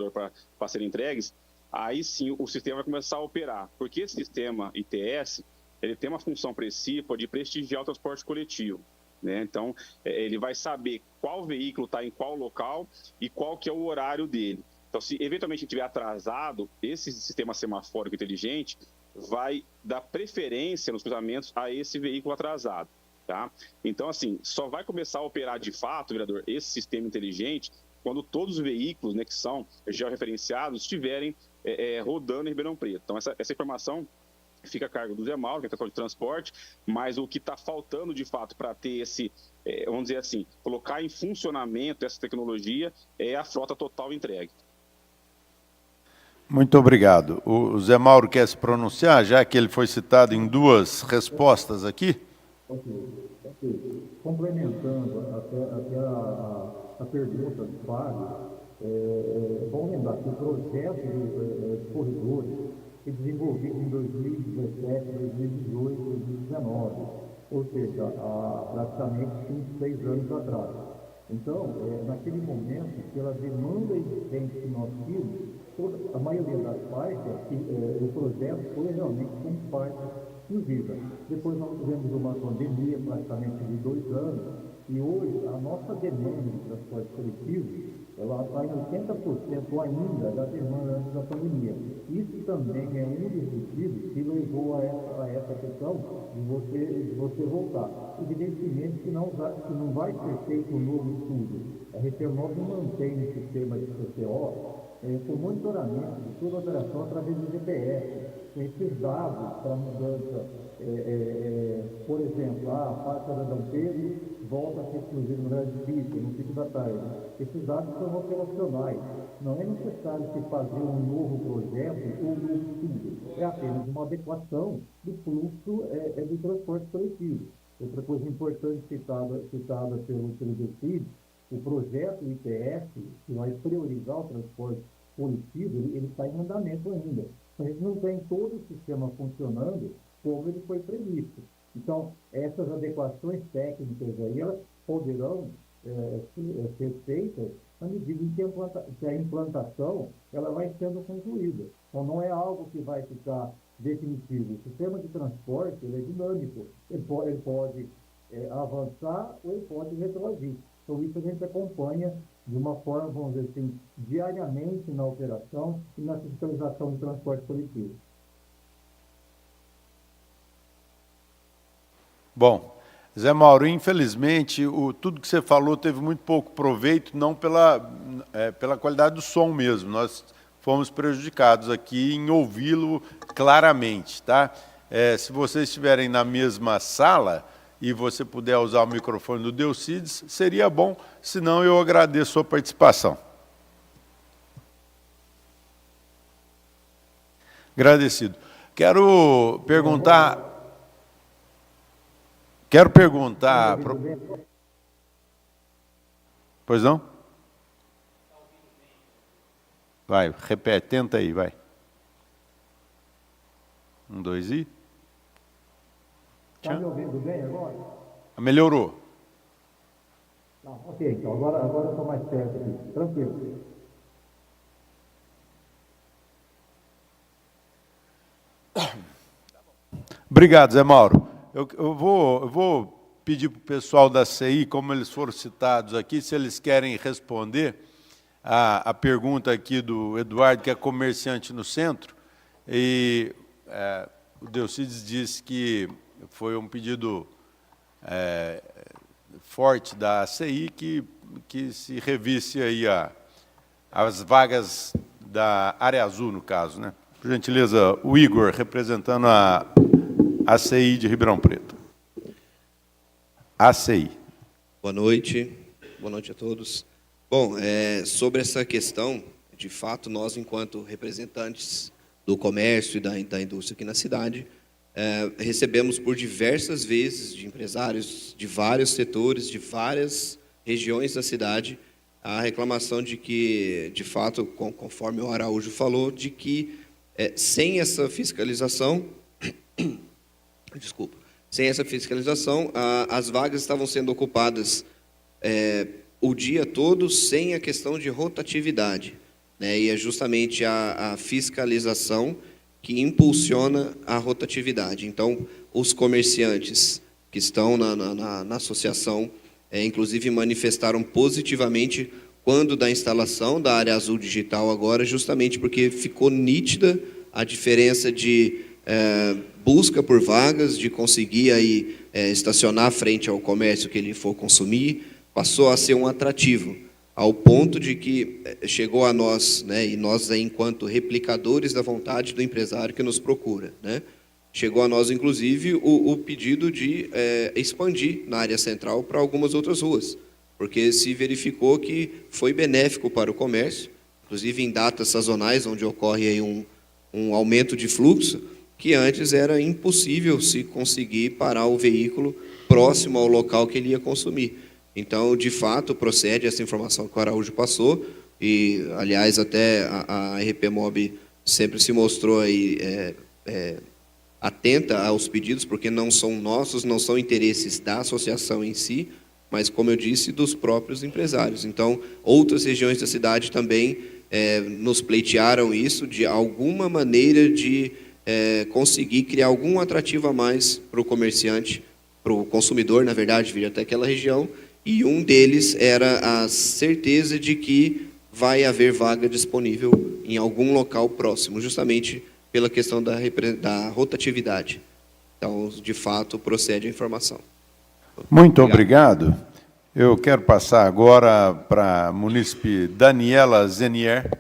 para serem entregues, aí sim o sistema vai começar a operar. Porque esse sistema ITS, ele tem uma função principal de prestigiar o transporte coletivo, né? Então, ele vai saber qual veículo está em qual local e qual que é o horário dele. Então, se eventualmente estiver atrasado, esse sistema semafórico inteligente vai dar preferência nos cruzamentos a esse veículo atrasado. Tá? Então, assim, só vai começar a operar de fato, vereador, esse sistema inteligente quando todos os veículos, né, que são georreferenciados estiverem rodando em Ribeirão Preto. Então, essa informação fica a cargo do Zé Mauro, que é a questão de transporte, mas o que está faltando, de fato, para ter esse, vamos dizer assim, colocar em funcionamento essa tecnologia é a frota total entregue. Muito obrigado. O Zé Mauro quer se pronunciar, já que ele foi citado em duas respostas aqui? Ok. Complementando até a pergunta do Fábio, vamos lembrar que o projeto de corredores foi desenvolvido em 2017, 2018, 2019, ou seja, há praticamente 5, 6 anos atrás. Então, naquele momento, pela demanda existente que nós tínhamos, a maioria das faixas, o projeto foi realmente com faixa inclusiva. Depois nós tivemos uma pandemia praticamente de 2 anos, e hoje a nossa demanda de transporte coletivo, ela está em 80% ainda da demanda antes da pandemia. Isso também é um dos motivos que levou a essa questão de você voltar. Evidentemente que não vai ser feito um novo estudo. A RPMOB mantém um sistema de CCO com monitoramento de toda a operação através do GPS. Esses dados para mudança, por exemplo, a faixa da Dom Pedro volta a ser exclusiva no horário de pico, no pico da tarde. Esses dados são operacionais. Não é necessário se fazer um novo projeto ou um novo estudo. É apenas uma adequação do fluxo do transporte coletivo. Outra coisa importante citada pelo Delcídio, o projeto ITS, que vai priorizar o transporte coletivo, ele está em andamento ainda. A gente não tem todo o sistema funcionando como ele foi previsto. Então, essas adequações técnicas aí, elas poderão ser feitas à medida em que a implantação ela vai sendo concluída. Então, não é algo que vai ficar definitivo. O sistema de transporte ele é dinâmico. Ele pode avançar ou ele pode retroagir. Então, isso a gente acompanha de uma forma, vamos dizer assim, diariamente na operação e na fiscalização do transporte coletivo. Bom, Zé Mauro, infelizmente, tudo que você falou teve muito pouco proveito, não pela qualidade do som mesmo. Nós fomos prejudicados aqui em ouvi-lo claramente, tá? Se vocês estiverem na mesma sala e você puder usar o microfone do Delcides, seria bom, senão eu agradeço a sua participação. Agradecido. Quero perguntar... Pois não? Vai, repete, tenta aí, vai. 1, 2 e... Está me ouvindo bem agora? Melhorou. Ok, então agora eu estou mais perto aqui. Tranquilo. Obrigado, Zé Mauro. Eu vou pedir para o pessoal da CI, como eles foram citados aqui, se eles querem responder a pergunta aqui do Eduardo, que é comerciante no centro, e o Delcides disse que foi um pedido forte da CI que se revisse aí as vagas da área azul, no caso, né? Por gentileza, o Igor, representando a ACI de Ribeirão Preto. ACI. Boa noite a todos. Bom, sobre essa questão, de fato, nós, enquanto representantes do comércio e da indústria aqui na cidade, recebemos por diversas vezes de empresários de vários setores, de várias regiões da cidade, a reclamação de que, de fato, conforme o Araújo falou, de que sem essa fiscalização, as vagas estavam sendo ocupadas o dia todo sem a questão de rotatividade, né? E é justamente a fiscalização que impulsiona a rotatividade. Então, os comerciantes que estão na associação, inclusive manifestaram positivamente quando da instalação da área azul digital agora, justamente porque ficou nítida a diferença de busca por vagas, de conseguir aí, estacionar frente ao comércio que ele for consumir, passou a ser um atrativo, ao ponto de que chegou a nós, né, e nós aí, enquanto replicadores da vontade do empresário que nos procura, né, chegou a nós, inclusive, o pedido de expandir na área central para algumas outras ruas, porque se verificou que foi benéfico para o comércio, inclusive em datas sazonais, onde ocorre aí um aumento de fluxo, que antes era impossível se conseguir parar o veículo próximo ao local que ele ia consumir. Então, de fato, procede essa informação que o Araújo passou, e, aliás, até a RPMOB sempre se mostrou aí, atenta aos pedidos, porque não são nossos, não são interesses da associação em si, mas, como eu disse, dos próprios empresários. Então, outras regiões da cidade também nos pleitearam isso, de alguma maneira de conseguir criar algum atrativo a mais para o comerciante, para o consumidor, na verdade, vir até aquela região, e um deles era a certeza de que vai haver vaga disponível em algum local próximo, justamente pela questão da rotatividade. Então, de fato, procede a informação. Muito obrigado. Eu quero passar agora para a munícipe Daniela Zenier,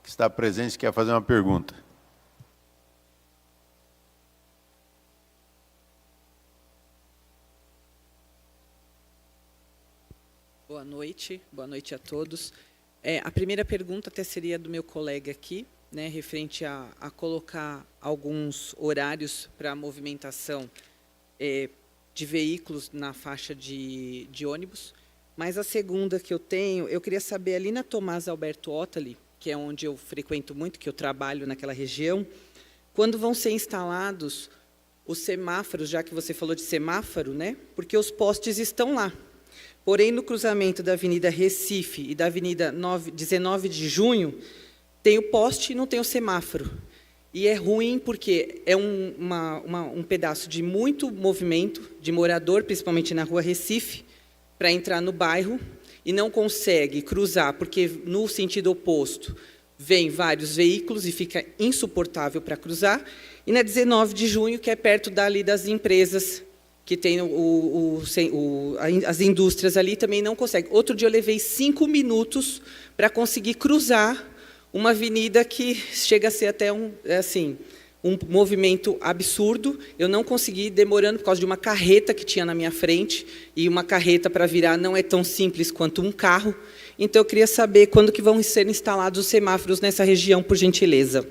que está presente e quer fazer uma pergunta. Boa noite a todos. A primeira pergunta até seria do meu colega aqui, né, referente a colocar alguns horários para a movimentação de veículos na faixa de ônibus. Mas a segunda que eu tenho, eu queria saber, ali na Tomás Alberto Ottoli, que é onde eu frequento muito, que eu trabalho naquela região, quando vão ser instalados os semáforos, já que você falou de semáforo, né, porque os postes estão lá. Porém, no cruzamento da Avenida Recife e da Avenida 19 de Junho, tem o poste e não tem o semáforo. E é ruim porque é um pedaço de muito movimento, de morador, principalmente na Rua Recife, para entrar no bairro, e não consegue cruzar, porque no sentido oposto vem vários veículos e fica insuportável para cruzar. E na 19 de Junho, que é perto dali das empresas, que tem as indústrias ali, também não consegue. Outro dia eu levei 5 minutos para conseguir cruzar uma avenida que chega a ser até um movimento absurdo. Eu não consegui, demorando por causa de uma carreta que tinha na minha frente, e uma carreta para virar não é tão simples quanto um carro. Então, eu queria saber quando que vão ser instalados os semáforos nessa região, por gentileza.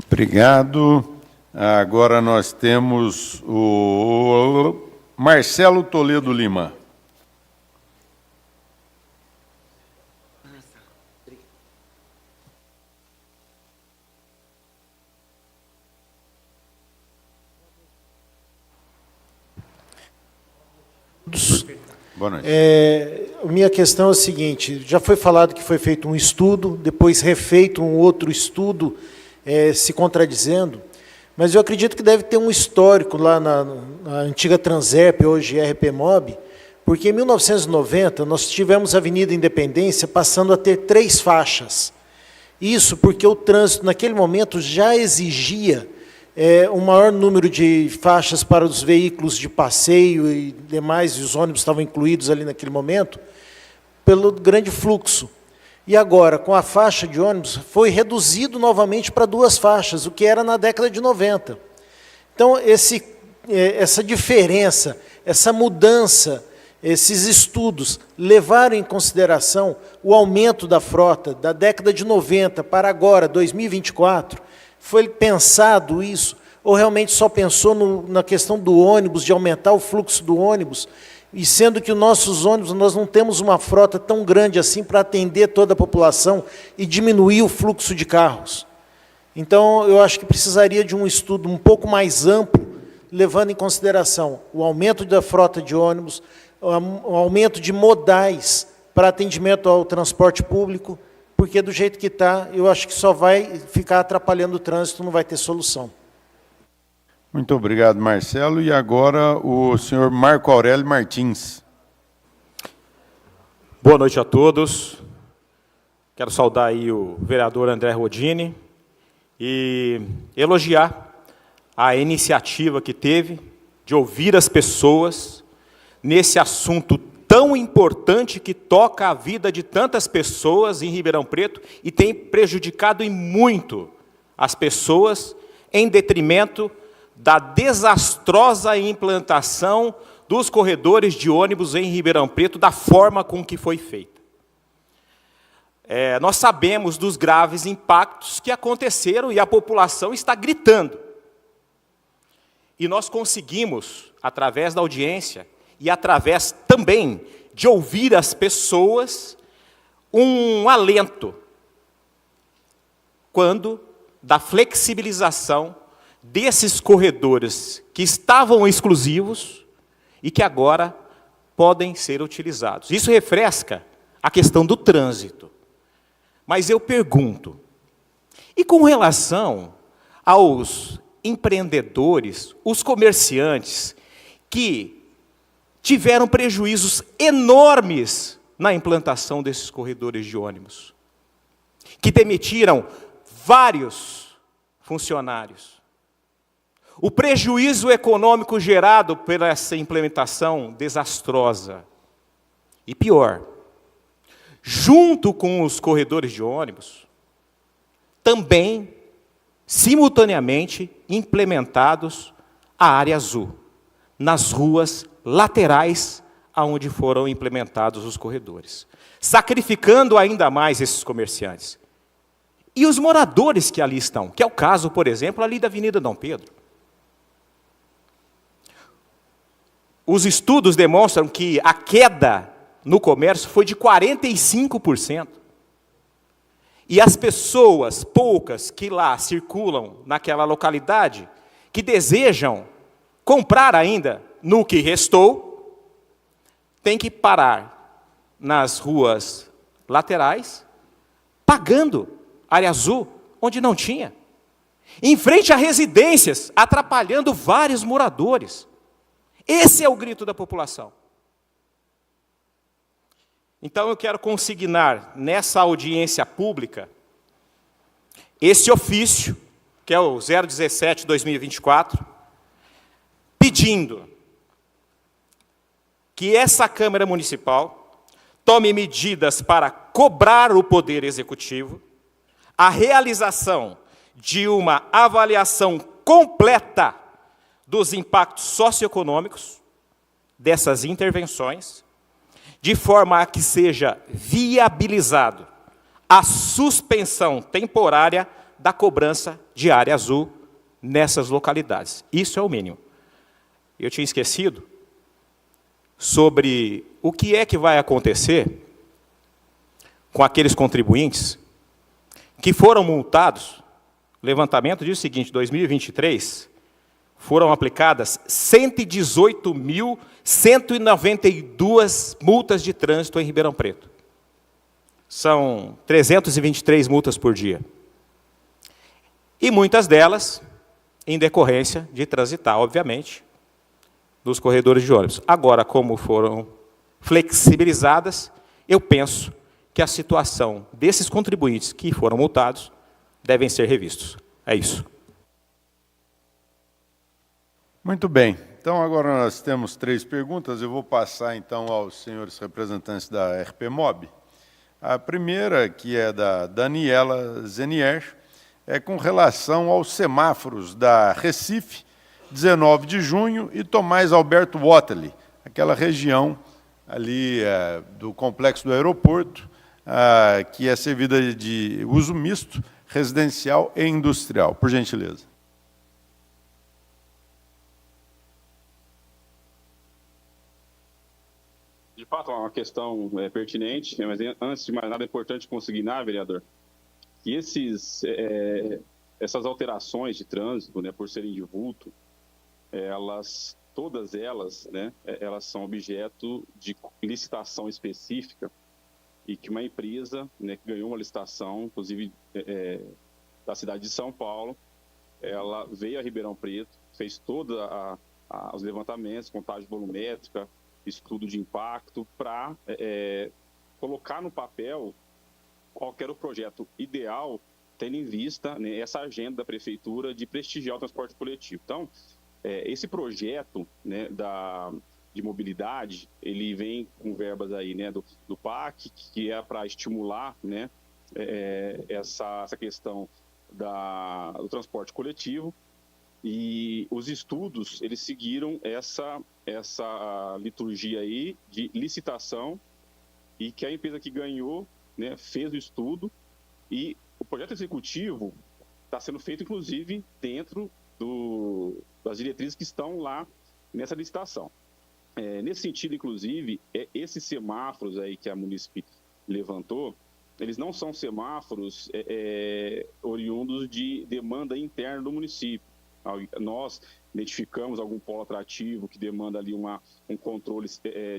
Obrigado. Agora nós temos o Marcelo Toledo Lima. Boa noite. Minha questão é a seguinte: já foi falado que foi feito um estudo, depois refeito um outro estudo se contradizendo, mas eu acredito que deve ter um histórico lá na antiga Transep, hoje RPMob, porque em 1990 nós tivemos a Avenida Independência passando a ter 3 faixas. Isso porque o trânsito, naquele momento, já exigia um maior número de faixas para os veículos de passeio e demais, e os ônibus estavam incluídos ali naquele momento, pelo grande fluxo. E agora, com a faixa de ônibus, foi reduzido novamente para 2 faixas, o que era na década de 90. Então, essa diferença, essa mudança, esses estudos levaram em consideração o aumento da frota da década de 90 para agora, 2024, foi pensado isso, ou realmente só pensou na questão do ônibus, de aumentar o fluxo do ônibus, e sendo que os nossos ônibus, nós não temos uma frota tão grande assim para atender toda a população e diminuir o fluxo de carros. Então, eu acho que precisaria de um estudo um pouco mais amplo, levando em consideração o aumento da frota de ônibus, o aumento de modais para atendimento ao transporte público, porque do jeito que está, eu acho que só vai ficar atrapalhando o trânsito, não vai ter solução. Muito obrigado, Marcelo. E agora o senhor Marco Aurélio Martins. Boa noite a todos. Quero saudar aí o vereador André Rodini e elogiar a iniciativa que teve de ouvir as pessoas nesse assunto tão importante que toca a vida de tantas pessoas em Ribeirão Preto e tem prejudicado e muito as pessoas em detrimento da desastrosa implantação dos corredores de ônibus em Ribeirão Preto, da forma com que foi feita. Nós sabemos dos graves impactos que aconteceram e a população está gritando. E nós conseguimos, através da audiência e através também de ouvir as pessoas, um alento quando da flexibilização desses corredores que estavam exclusivos e que agora podem ser utilizados. Isso refresca a questão do trânsito. Mas eu pergunto, e com relação aos empreendedores, os comerciantes, que tiveram prejuízos enormes na implantação desses corredores de ônibus, que demitiram vários funcionários. O prejuízo econômico gerado por essa implementação desastrosa. E pior, junto com os corredores de ônibus, também, simultaneamente, implementados a área azul, nas ruas laterais aonde foram implementados os corredores, sacrificando ainda mais esses comerciantes. E os moradores que ali estão, que é o caso, por exemplo, ali da Avenida Dom Pedro. Os estudos demonstram que a queda no comércio foi de 45%. E as pessoas, poucas, que lá circulam naquela localidade, que desejam comprar ainda no que restou, têm que parar nas ruas laterais, pagando área azul, onde não tinha. Em frente a residências, atrapalhando vários moradores. Esse é o grito da população. Então, eu quero consignar nessa audiência pública esse ofício, que é o 017/2024, pedindo que essa Câmara Municipal tome medidas para cobrar o Poder Executivo a realização de uma avaliação completa dos impactos socioeconômicos dessas intervenções, de forma a que seja viabilizado a suspensão temporária da cobrança de área azul nessas localidades. Isso é o mínimo. Eu tinha esquecido sobre o que é que vai acontecer com aqueles contribuintes que foram multados. O levantamento diz o seguinte: 2023 foram aplicadas 118.192 multas de trânsito em Ribeirão Preto. São 323 multas por dia. E muitas delas em decorrência de transitar, obviamente, nos corredores de ônibus. Agora, como foram flexibilizadas, eu penso que a situação desses contribuintes que foram multados devem ser revistos. É isso. Muito bem. Então, agora nós temos 3 perguntas. Eu vou passar, então, aos senhores representantes da RPMOB. A primeira, que é da Daniela Zenier, é com relação aos semáforos da Recife, 19 de junho, e Tomás Alberto Wotely, aquela região ali do complexo do aeroporto, que é servida de uso misto, residencial e industrial. Por gentileza. De fato, é uma questão pertinente, mas antes de mais nada é importante consignar, vereador, que essas alterações de trânsito, né, por serem de vulto, todas elas, né, elas são objeto de licitação específica e que uma empresa, né, que ganhou uma licitação, inclusive da cidade de São Paulo, ela veio a Ribeirão Preto, fez todos os levantamentos, contagem volumétrica, estudo de impacto, para colocar no papel qual era o projeto ideal, tendo em vista, né, essa agenda da prefeitura de prestigiar o transporte coletivo. Então, esse projeto, né, de mobilidade, ele vem com verbas aí, né, do PAC, que é para estimular, né, essa questão do transporte coletivo. E os estudos, eles seguiram essa liturgia aí de licitação, e que a empresa que ganhou, né, fez o estudo, e o projeto executivo está sendo feito, inclusive, dentro das diretrizes que estão lá nessa licitação. Nesse sentido, inclusive, esses semáforos aí que a munícipe levantou, eles não são semáforos oriundos de demanda interna do município. Nós, identificamos algum polo atrativo que demanda ali um controle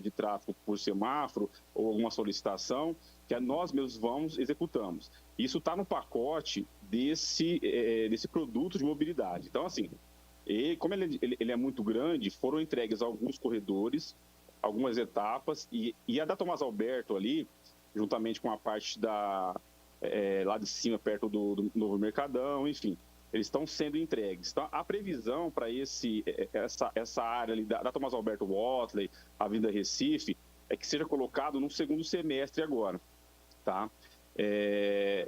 de tráfego por semáforo ou alguma solicitação, que nós mesmos vamos executamos. Isso está no pacote desse produto de mobilidade. Então, assim, como ele é muito grande, foram entregues alguns corredores, algumas etapas, e a da Tomás Alberto ali, juntamente com a parte lá de cima, perto do Novo Mercadão, enfim, eles estão sendo entregues. Então, a previsão para essa área ali da Tomás Alberto Watley, Avenida Recife, é que seja colocado no segundo semestre agora. Tá?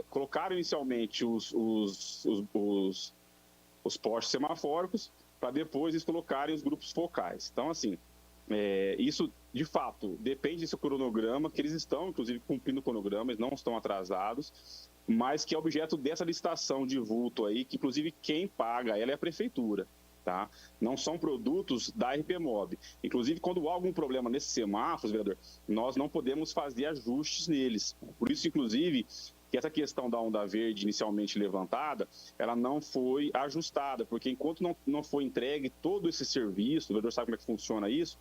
Colocaram inicialmente os postes semafóricos, para depois eles colocarem os grupos focais. Então, assim, isso, de fato, depende desse cronograma, que eles estão, inclusive, cumprindo o cronograma, eles não estão atrasados, mas que é objeto dessa licitação de vulto aí, que, inclusive, quem paga ela é a prefeitura. Tá? Não são produtos da RPMob. Inclusive, quando há algum problema nesses semáforos, vereador, nós não podemos fazer ajustes neles. Por isso, inclusive, que essa questão da onda verde inicialmente levantada, ela não foi ajustada, porque enquanto não foi entregue todo esse serviço, o vereador sabe como é que funciona isso,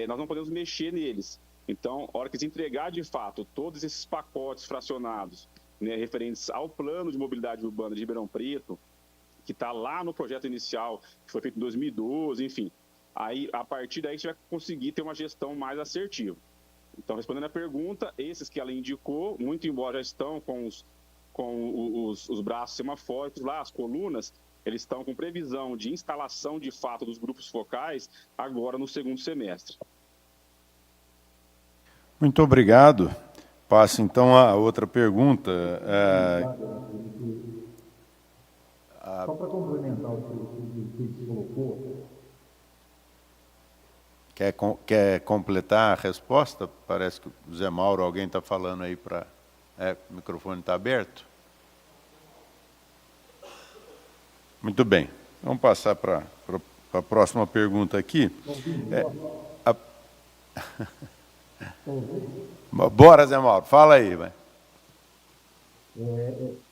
nós não podemos mexer neles. Então, a hora que se entregar de fato todos esses pacotes fracionados, né, referentes ao plano de mobilidade urbana de Ribeirão Preto, que está lá no projeto inicial, que foi feito em 2012, enfim, aí, a partir daí a gente vai conseguir ter uma gestão mais assertiva. Então, respondendo a pergunta, esses que ela indicou, muito embora já estão com os braços semafóricos lá, as colunas, eles estão com previsão de instalação de fato dos grupos focais agora no segundo semestre. Muito obrigado. Passo então a outra pergunta. Só para complementar o que você colocou. Quer completar a resposta? Parece que o Zé Mauro, alguém está falando aí para... o microfone está aberto? Muito bem. Vamos passar para a próxima pergunta aqui. Bora, Zé Mauro, fala aí. Vai.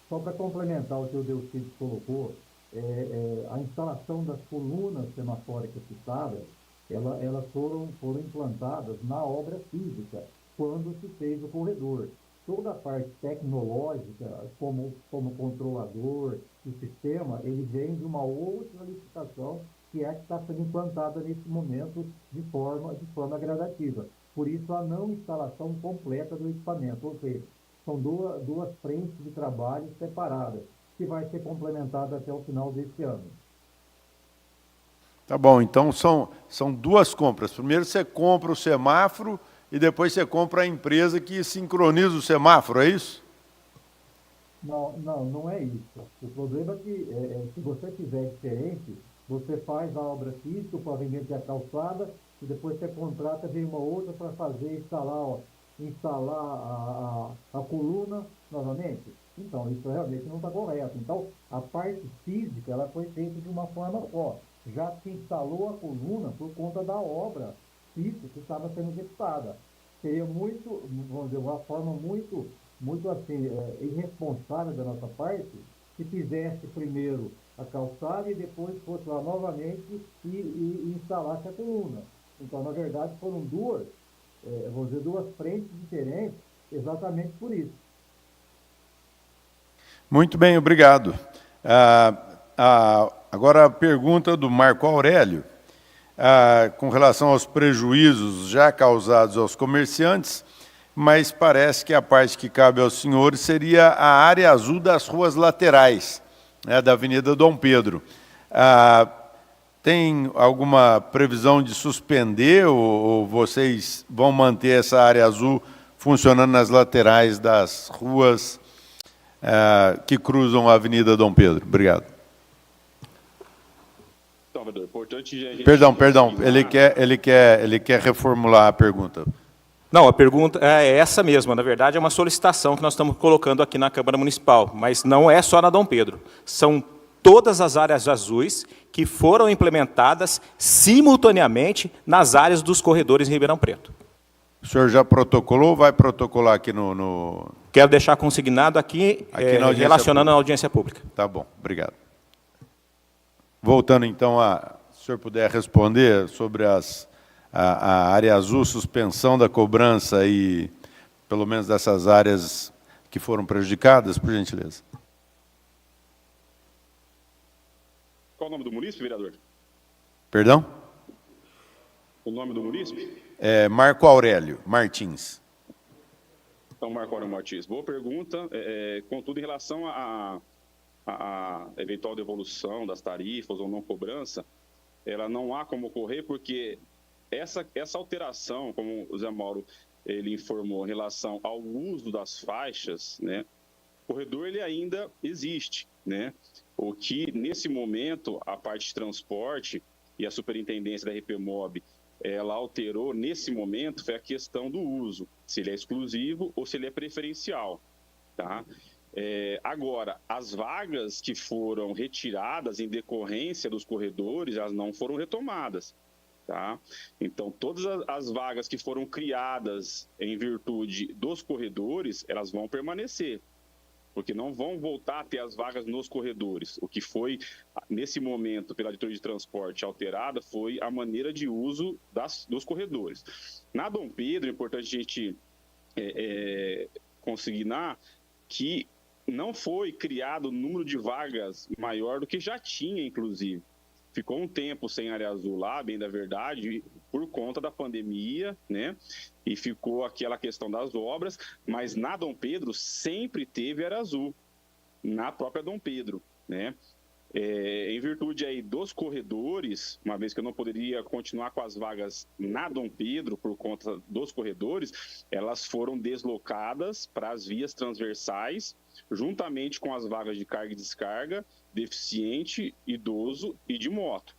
Só para complementar o que o Delcídio colocou, a instalação das colunas semafóricas citadas, elas foram implantadas na obra física, quando se fez o corredor. Toda a parte tecnológica, como controlador do sistema, ele vem de uma outra licitação, que é a que está sendo implantada nesse momento de forma gradativa. Por isso, a não instalação completa do equipamento, ou seja, são duas frentes de trabalho separadas, que vai ser complementada até o final deste ano. Tá bom, então são duas compras. Primeiro você compra o semáforo e depois você compra a empresa que sincroniza o semáforo, é isso? Não é isso. O problema é que, se você fizer diferente, você faz a obra física, o pavimento e a calçada, e depois você contrata, vem uma outra para instalar a coluna novamente. Então, isso realmente não está correto. Então, a parte física, ela foi feita de uma forma só. Já se instalou a coluna por conta da obra física que estava sendo executada. Seria muito, vamos dizer, uma forma muito assim, irresponsável da nossa parte, se fizesse primeiro a calçada e depois fosse lá novamente e instalasse a coluna. Então, na verdade, foram duas frentes diferentes, exatamente por isso. Muito bem, obrigado. Agora a pergunta do Marco Aurélio, com relação aos prejuízos já causados aos comerciantes, mas parece que a parte que cabe aos senhores seria a área azul das ruas laterais, né, da Avenida Dom Pedro. Tem alguma previsão de suspender ou vocês vão manter essa área azul funcionando nas laterais das ruas que cruzam a Avenida Dom Pedro? Obrigado. Então, vereador, importante a gente... Perdão, ele quer reformular a pergunta. Não, a pergunta é essa mesma. Na verdade, é uma solicitação que nós estamos colocando aqui na Câmara Municipal, mas não é só na Dom Pedro. São todas as áreas azuis que foram implementadas simultaneamente nas áreas dos corredores em Ribeirão Preto. O senhor já protocolou ou vai protocolar aqui no... Quero deixar consignado aqui relacionando à audiência pública. Tá bom, obrigado. Voltando então Se o senhor puder responder sobre a área azul, suspensão da cobrança e, pelo menos, dessas áreas que foram prejudicadas, por gentileza. Qual o nome do munícipe, vereador? Perdão? O nome do munícipe? É Marco Aurélio Martins. Então, Marco Aurélio Martins, boa pergunta. Contudo, em relação à eventual devolução das tarifas ou não cobrança, ela não há como ocorrer, porque essa alteração, como o Zé Mauro ele informou, em relação ao uso das faixas, né, o corredor ele ainda existe, né? O que, nesse momento, a parte de transporte e a superintendência da RPMOB, ela alterou, nesse momento, foi a questão do uso, se ele é exclusivo ou se ele é preferencial, tá? Agora, as vagas que foram retiradas em decorrência dos corredores, elas não foram retomadas, tá? Então, todas as vagas que foram criadas em virtude dos corredores, elas vão permanecer, porque não vão voltar a ter as vagas nos corredores. O que foi, nesse momento, pela diretoria de transporte alterada, foi a maneira de uso dos corredores. Na Dom Pedro, é importante a gente consignar que não foi criado número de vagas maior do que já tinha, inclusive. Ficou um tempo sem área azul lá, bem da verdade, por conta da pandemia, né? E ficou aquela questão das obras, mas na Dom Pedro sempre teve área azul, na própria Dom Pedro, né? Em virtude aí dos corredores, uma vez que eu não poderia continuar com as vagas na Dom Pedro por conta dos corredores, elas foram deslocadas para as vias transversais, juntamente com as vagas de carga e descarga, deficiente, idoso e de moto.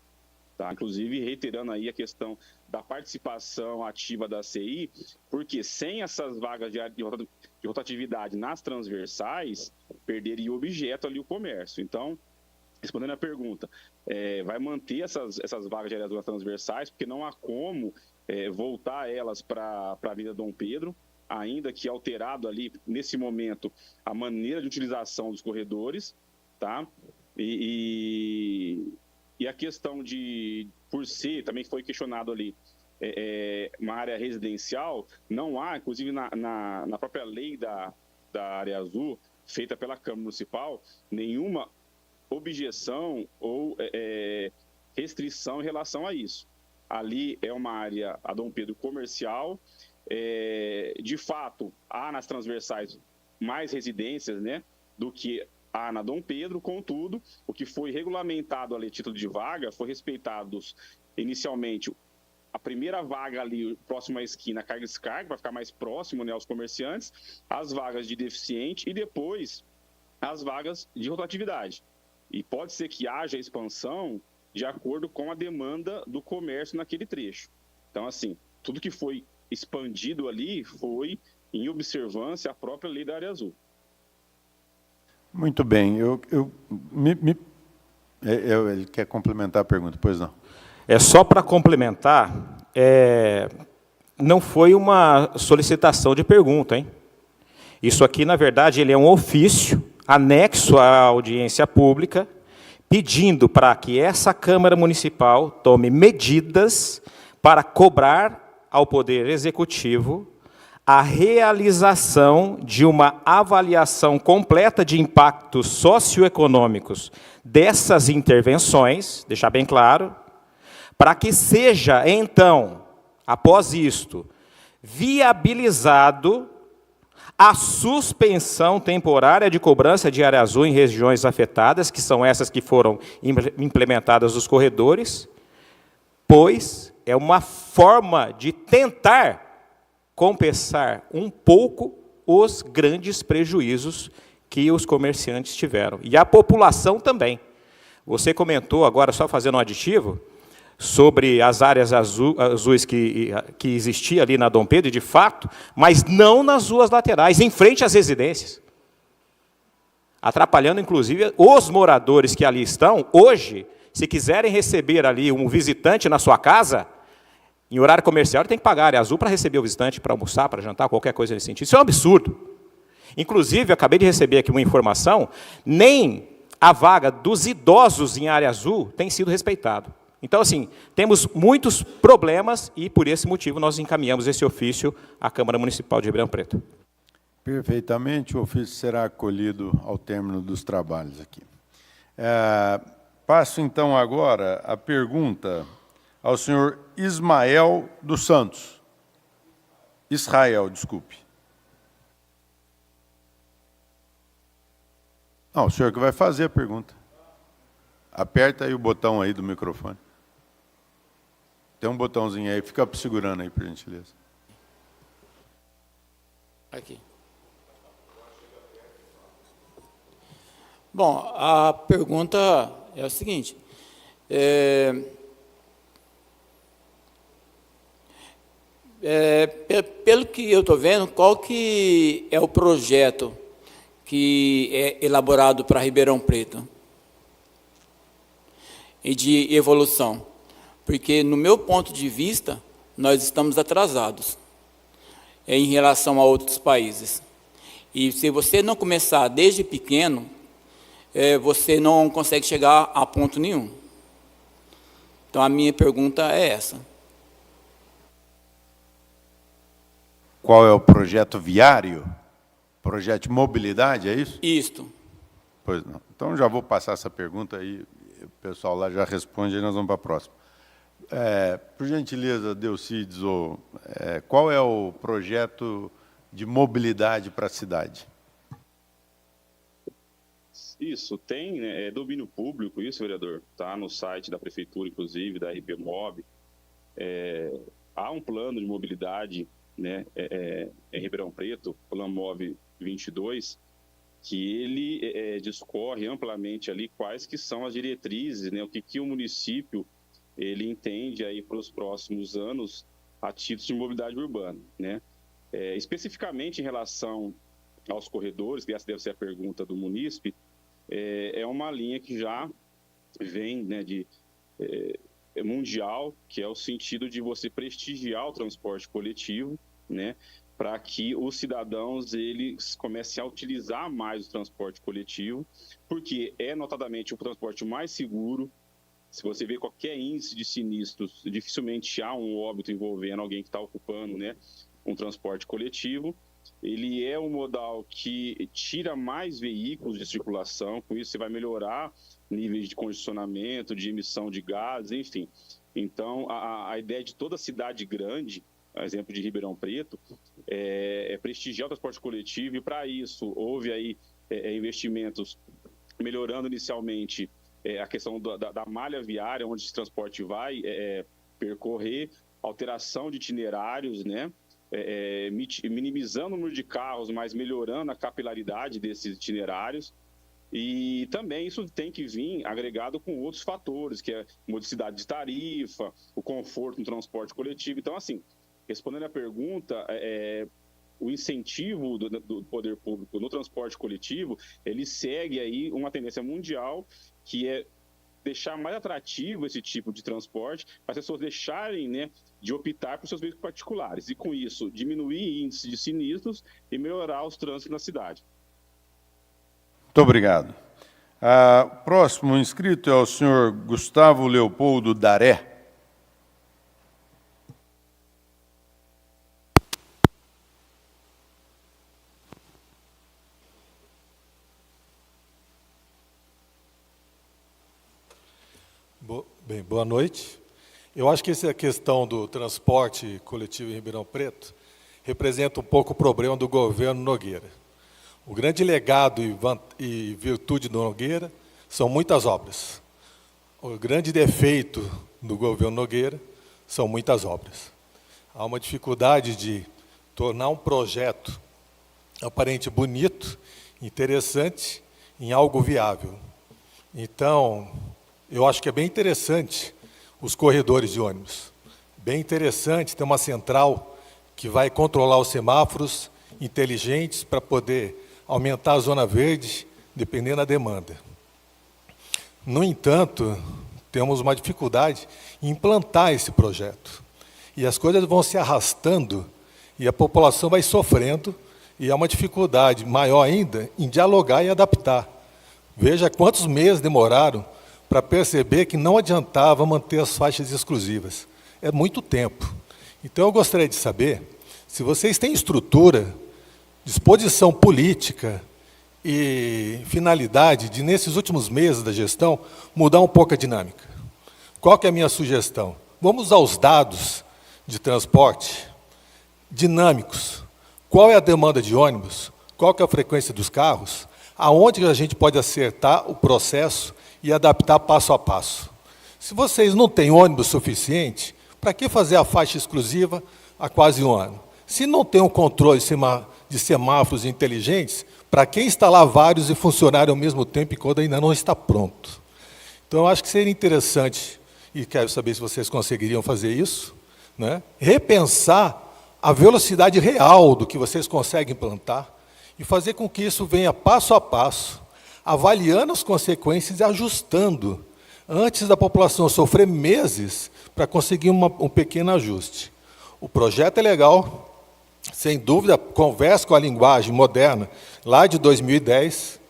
Tá? Inclusive, reiterando aí a questão da participação ativa da CI, porque sem essas vagas de rotatividade nas transversais, perderia objeto ali o comércio. Então, respondendo à pergunta, vai manter essas vagas de área azul transversais, porque não há como voltar elas para a Avenida Dom Pedro, ainda que alterado ali, nesse momento, a maneira de utilização dos corredores, tá? E a questão de, por ser, também foi questionado ali, uma área residencial, não há, inclusive na própria lei da área azul, feita pela Câmara Municipal, nenhuma objeção ou restrição em relação a isso. Ali é uma área, a Dom Pedro, comercial. De fato, há nas transversais mais residências, né, do que há na Dom Pedro. Contudo, o que foi regulamentado ali, título de vaga, foi respeitados inicialmente a primeira vaga ali próximo à esquina, carga e descarga, para ficar mais próximo, né, aos comerciantes, as vagas de deficiente e depois as vagas de rotatividade. E pode ser que haja expansão de acordo com a demanda do comércio naquele trecho. Então, assim, tudo que foi expandido ali foi em observância à própria lei da área azul. Muito bem. Ele quer complementar a pergunta, pois não? Só para complementar, não foi uma solicitação de pergunta, hein? Isso aqui, na verdade, ele é um ofício anexo à audiência pública, pedindo para que essa Câmara Municipal tome medidas para cobrar ao Poder Executivo a realização de uma avaliação completa de impactos socioeconômicos dessas intervenções, deixar bem claro, para que seja, então, após isto, viabilizado a suspensão temporária de cobrança de área azul em regiões afetadas, que são essas que foram implementadas nos corredores, pois é uma forma de tentar compensar um pouco os grandes prejuízos que os comerciantes tiveram. E a população também. Você comentou agora, só fazendo um aditivo, sobre as áreas azuis que existia ali na Dom Pedro, de fato, mas não nas ruas laterais, em frente às residências. Atrapalhando, inclusive, os moradores que ali estão. Hoje, se quiserem receber ali um visitante na sua casa, em horário comercial, tem que pagar área azul para receber o visitante, para almoçar, para jantar, qualquer coisa nesse sentido. Isso é um absurdo. Inclusive, eu acabei de receber aqui uma informação, nem a vaga dos idosos em área azul tem sido respeitada. Então, assim, temos muitos problemas e, por esse motivo, nós encaminhamos esse ofício à Câmara Municipal de Ribeirão Preto. Perfeitamente, o ofício será acolhido ao término dos trabalhos aqui. Passo, então, agora a pergunta ao senhor Ismael dos Santos. Israel, desculpe. Não, o senhor que vai fazer a pergunta. Aperta aí o botão aí do microfone. Tem um botãozinho aí, fica segurando aí, por gentileza. Aqui. Bom, a pergunta é o seguinte. Pelo que eu estou vendo, qual que é o projeto que é elaborado para Ribeirão Preto e de evolução? Porque, no meu ponto de vista, nós estamos atrasados em relação a outros países. E se você não começar desde pequeno, você não consegue chegar a ponto nenhum. Então, a minha pergunta é essa. Qual é o projeto viário? Projeto de mobilidade, é isso? Isto. Pois não. Então, já vou passar essa pergunta aí, o pessoal lá já responde e nós vamos para a próxima. Por gentileza, Delcides, qual é o projeto de mobilidade para a cidade? Isso, tem, né, é domínio público, isso, vereador, está no site da Prefeitura, inclusive, da RPMOB. Há um plano de mobilidade, né, em Ribeirão Preto, Plano MOB 22, que ele discorre amplamente ali quais que são as diretrizes, né, o que o município ele entende aí para os próximos anos a títulos de mobilidade urbana, né? Especificamente em relação aos corredores, que essa deve ser a pergunta do munícipe, é uma linha que já vem, né, mundial, que é o sentido de você prestigiar o transporte coletivo, né, para que os cidadãos eles comecem a utilizar mais o transporte coletivo, porque é notadamente o transporte mais seguro. Se você vê qualquer índice de sinistros, dificilmente há um óbito envolvendo alguém que está ocupando, né, um transporte coletivo. Ele é um modal que tira mais veículos de circulação, com isso você vai melhorar níveis de congestionamento, de emissão de gases, enfim. Então, a ideia de toda cidade grande, exemplo de Ribeirão Preto, é prestigiar o transporte coletivo, e para isso houve aí investimentos melhorando inicialmente a questão da malha viária, onde esse transporte vai percorrer, alteração de itinerários, né? Minimizando o número de carros, mas melhorando a capilaridade desses itinerários. E também isso tem que vir agregado com outros fatores, que é modicidade de tarifa, o conforto no transporte coletivo. Então, assim, respondendo à pergunta, o incentivo do poder público no transporte coletivo, ele segue aí uma tendência mundial, que é deixar mais atrativo esse tipo de transporte, para as pessoas deixarem, né, de optar por seus veículos particulares, e com isso diminuir índice de sinistros e melhorar os trânsitos na cidade. Muito obrigado. Próximo inscrito é o senhor Gustavo Leopoldo Daré. Bem, boa noite. Eu acho que essa questão do transporte coletivo em Ribeirão Preto representa um pouco o problema do governo Nogueira. O grande legado e virtude do Nogueira são muitas obras. O grande defeito do governo Nogueira são muitas obras. Há uma dificuldade de tornar um projeto aparente bonito, interessante, em algo viável. Então, eu acho que é bem interessante os corredores de ônibus. Bem interessante ter uma central que vai controlar os semáforos inteligentes para poder aumentar a zona verde, dependendo da demanda. No entanto, temos uma dificuldade em implantar esse projeto. E as coisas vão se arrastando e a população vai sofrendo, e há uma dificuldade maior ainda em dialogar e adaptar. Veja quantos meses demoraram para perceber que não adiantava manter as faixas exclusivas. É muito tempo. Então, eu gostaria de saber se vocês têm estrutura, disposição política e finalidade de, nesses últimos meses da gestão, mudar um pouco a dinâmica. Qual que é a minha sugestão? Vamos usar os dados de transporte dinâmicos. Qual é a demanda de ônibus? Qual que é a frequência dos carros? Aonde a gente pode acertar o processo e adaptar passo a passo. Se vocês não têm ônibus suficiente, para que fazer a faixa exclusiva há quase um ano? Se não tem um controle de semáforos inteligentes, para que instalar vários e funcionarem ao mesmo tempo quando ainda não está pronto? Então, eu acho que seria interessante, e quero saber se vocês conseguiriam fazer isso, né? Repensar a velocidade real do que vocês conseguem implantar e fazer com que isso venha passo a passo, avaliando as consequências e ajustando, antes da população sofrer meses para conseguir um pequeno ajuste. O projeto é legal, sem dúvida, conversa com a linguagem moderna lá de 2010,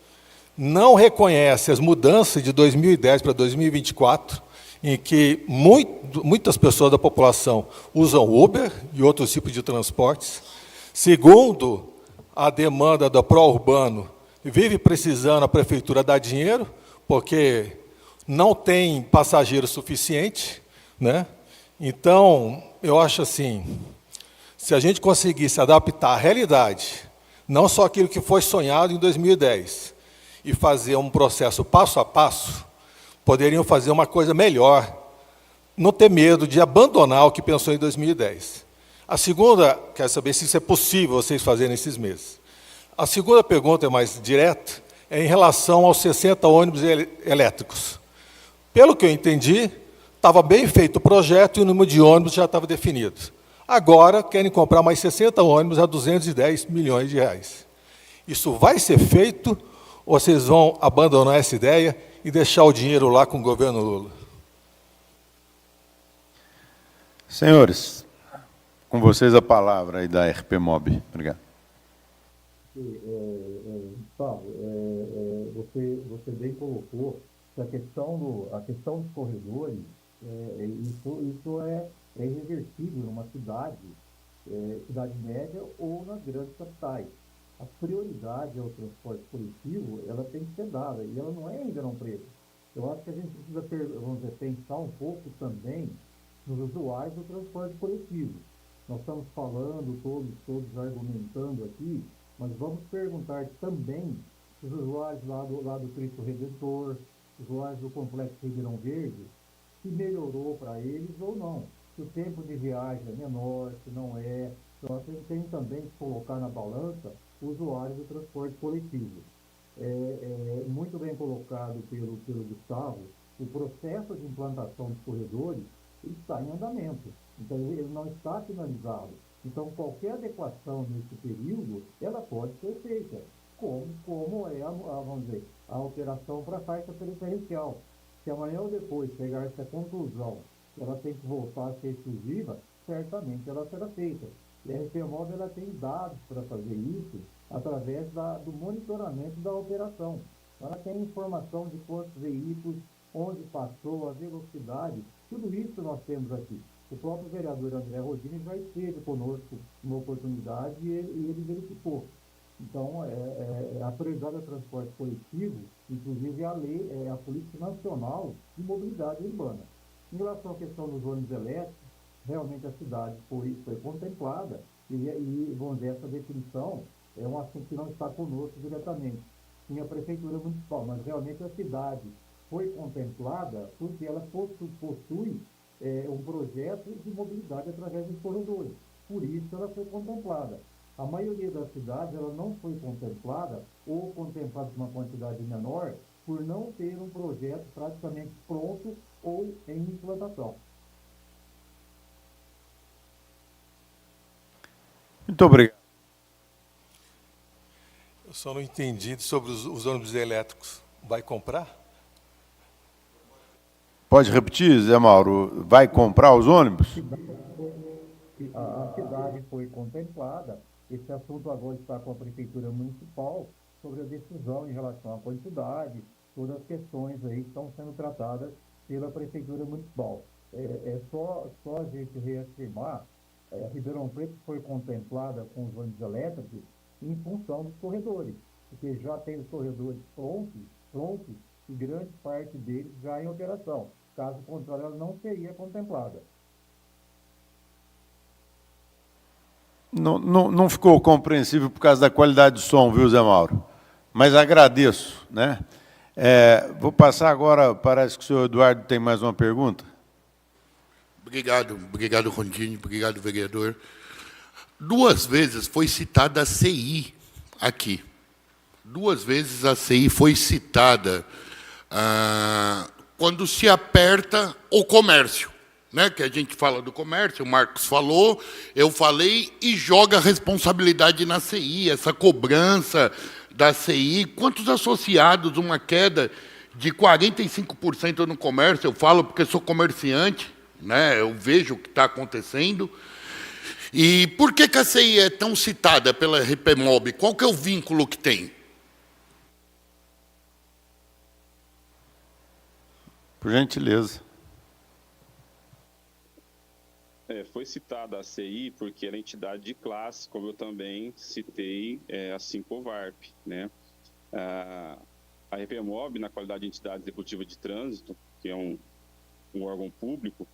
não reconhece as mudanças de 2010 para 2024, em que muitas pessoas da população usam Uber e outros tipos de transportes. Segundo, a demanda do pró-urbano vive precisando a prefeitura dar dinheiro, porque não tem passageiro suficiente, né? Então, eu acho assim, se a gente conseguisse adaptar à realidade, não só aquilo que foi sonhado em 2010, e fazer um processo passo a passo, poderiam fazer uma coisa melhor, não ter medo de abandonar o que pensou em 2010. A segunda, quero saber se isso é possível vocês fazerem nesses meses. A segunda pergunta é mais direta, é em relação aos 60 ônibus elétricos. Pelo que eu entendi, estava bem feito o projeto e o número de ônibus já estava definido. Agora, querem comprar mais 60 ônibus a 210 milhões de reais. Isso vai ser feito ou vocês vão abandonar essa ideia e deixar o dinheiro lá com o governo Lula? Senhores, com vocês a palavra aí da RPMob. Obrigado. Gustavo, você bem colocou que a questão dos corredores, isso é irreversível numa cidade média ou nas grandes capitais. A prioridade ao transporte coletivo, ela tem que ser dada, e ela não é em Ribeirão Preto. Eu acho que a gente precisa pensar um pouco também nos usuários do transporte coletivo. Nós estamos falando, todos argumentando aqui, mas vamos perguntar também os usuários lá do Cristo Redentor, usuários do Complexo Ribeirão Verde, se melhorou para eles ou não. Se o tempo de viagem é menor, se não é. Então, a gente tem também que colocar na balança usuários do transporte coletivo. Muito bem colocado pelo Gustavo, o processo de implantação dos corredores está em andamento, então ele não está finalizado. Então, qualquer adequação nesse período, ela pode ser feita, como é a operação para a faixa preferencial. Se amanhã ou depois chegar a essa conclusão, ela tem que voltar a ser exclusiva, certamente ela será feita. E a RPMob ela tem dados para fazer isso através do monitoramento da operação. Ela tem informação de quantos veículos, onde passou, a velocidade, tudo isso nós temos aqui. O próprio vereador André Rodini já esteve conosco numa oportunidade e ele verificou. Então, a prioridade do transporte coletivo, inclusive a Política Nacional de Mobilidade Urbana. Em relação à questão dos ônibus elétricos, realmente a cidade foi contemplada e, vamos dizer, essa definição é um assunto que não está conosco diretamente. Sim, a Prefeitura Municipal, mas realmente a cidade foi contemplada porque ela possui um projeto de mobilidade através dos corredores. Por isso ela foi contemplada. A maioria das cidades ela não foi contemplada ou contemplada com uma quantidade menor por não ter um projeto praticamente pronto ou em implantação. Muito obrigado. Eu só não entendi sobre os ônibus elétricos. Vai comprar? Pode repetir, Zé Mauro? Vai comprar os ônibus? A cidade foi contemplada. Esse assunto agora está com a Prefeitura Municipal sobre a decisão em relação à quantidade, todas as questões aí que estão sendo tratadas pela Prefeitura Municipal. Só a gente reafirmar, Ribeirão Preto foi contemplada com os ônibus elétricos em função dos corredores, porque já tem os corredores prontos e grande parte deles já em operação. Caso contrário, ela não seria contemplada. Não ficou compreensível por causa da qualidade do som, viu, Zé Mauro? Mas agradeço, né? Vou passar agora, parece que o senhor Eduardo tem mais uma pergunta. Obrigado, Rondini, obrigado, vereador. 2 vezes foi citada a CI aqui. 2 vezes a CI foi citada quando se aperta o comércio, né? Que a gente fala do comércio, o Marcos falou, eu falei, e joga a responsabilidade na CI, essa cobrança da CI. Quantos associados, uma queda de 45% no comércio, eu falo porque sou comerciante, né? Eu vejo o que está acontecendo. E por que a CI é tão citada pela RPMOB? Qual que é o vínculo que tem? Por gentileza. Foi citada a CI porque era entidade de classe, como eu também citei a Sincovarp, né? A RPMOB, na qualidade de entidade executiva de trânsito, que é um órgão público,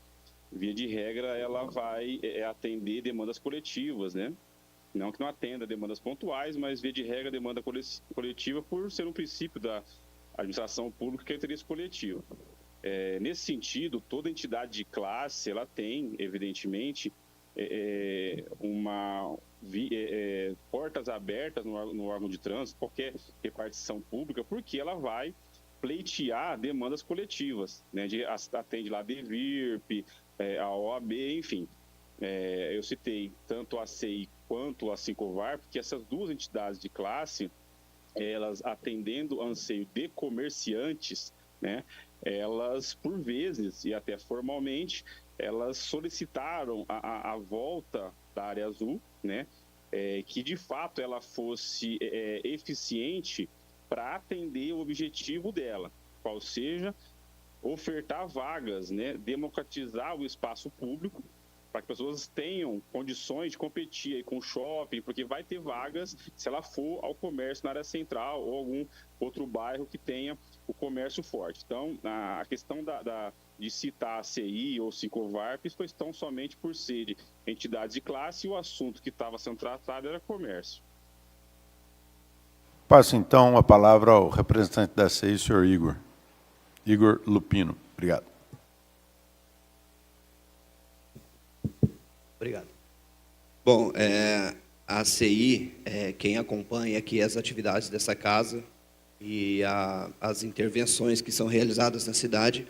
via de regra, ela vai atender demandas coletivas, né? Não que não atenda demandas pontuais, mas via de regra, demanda coletiva por ser um princípio da administração pública que é interesse coletivo. Nesse sentido, toda entidade de classe, ela tem, evidentemente, portas abertas no órgão de trânsito, qualquer repartição pública, porque ela vai pleitear demandas coletivas, né? Atende lá a DEVIRP, a OAB, enfim. Eu citei tanto a CI quanto a Sincovarp, porque essas 2 entidades de classe, elas atendendo anseio de comerciantes, né? Elas, por vezes, e até formalmente, elas solicitaram a volta da área azul, né? Que de fato ela fosse eficiente para atender o objetivo dela, qual seja ofertar vagas, né? Democratizar o espaço público para que pessoas tenham condições de competir aí com o shopping, porque vai ter vagas se ela for ao comércio na área central ou algum outro bairro que tenha o comércio forte. Então, a questão de citar a CI ou Sincovarp foi tão somente por ser de entidades de classe e o assunto que estava sendo tratado era comércio. Passo, então, a palavra ao representante da CI, senhor Igor Lupino. Obrigado. Obrigado. Bom, a CI, quem acompanha aqui as atividades dessa casa e as intervenções que são realizadas na cidade,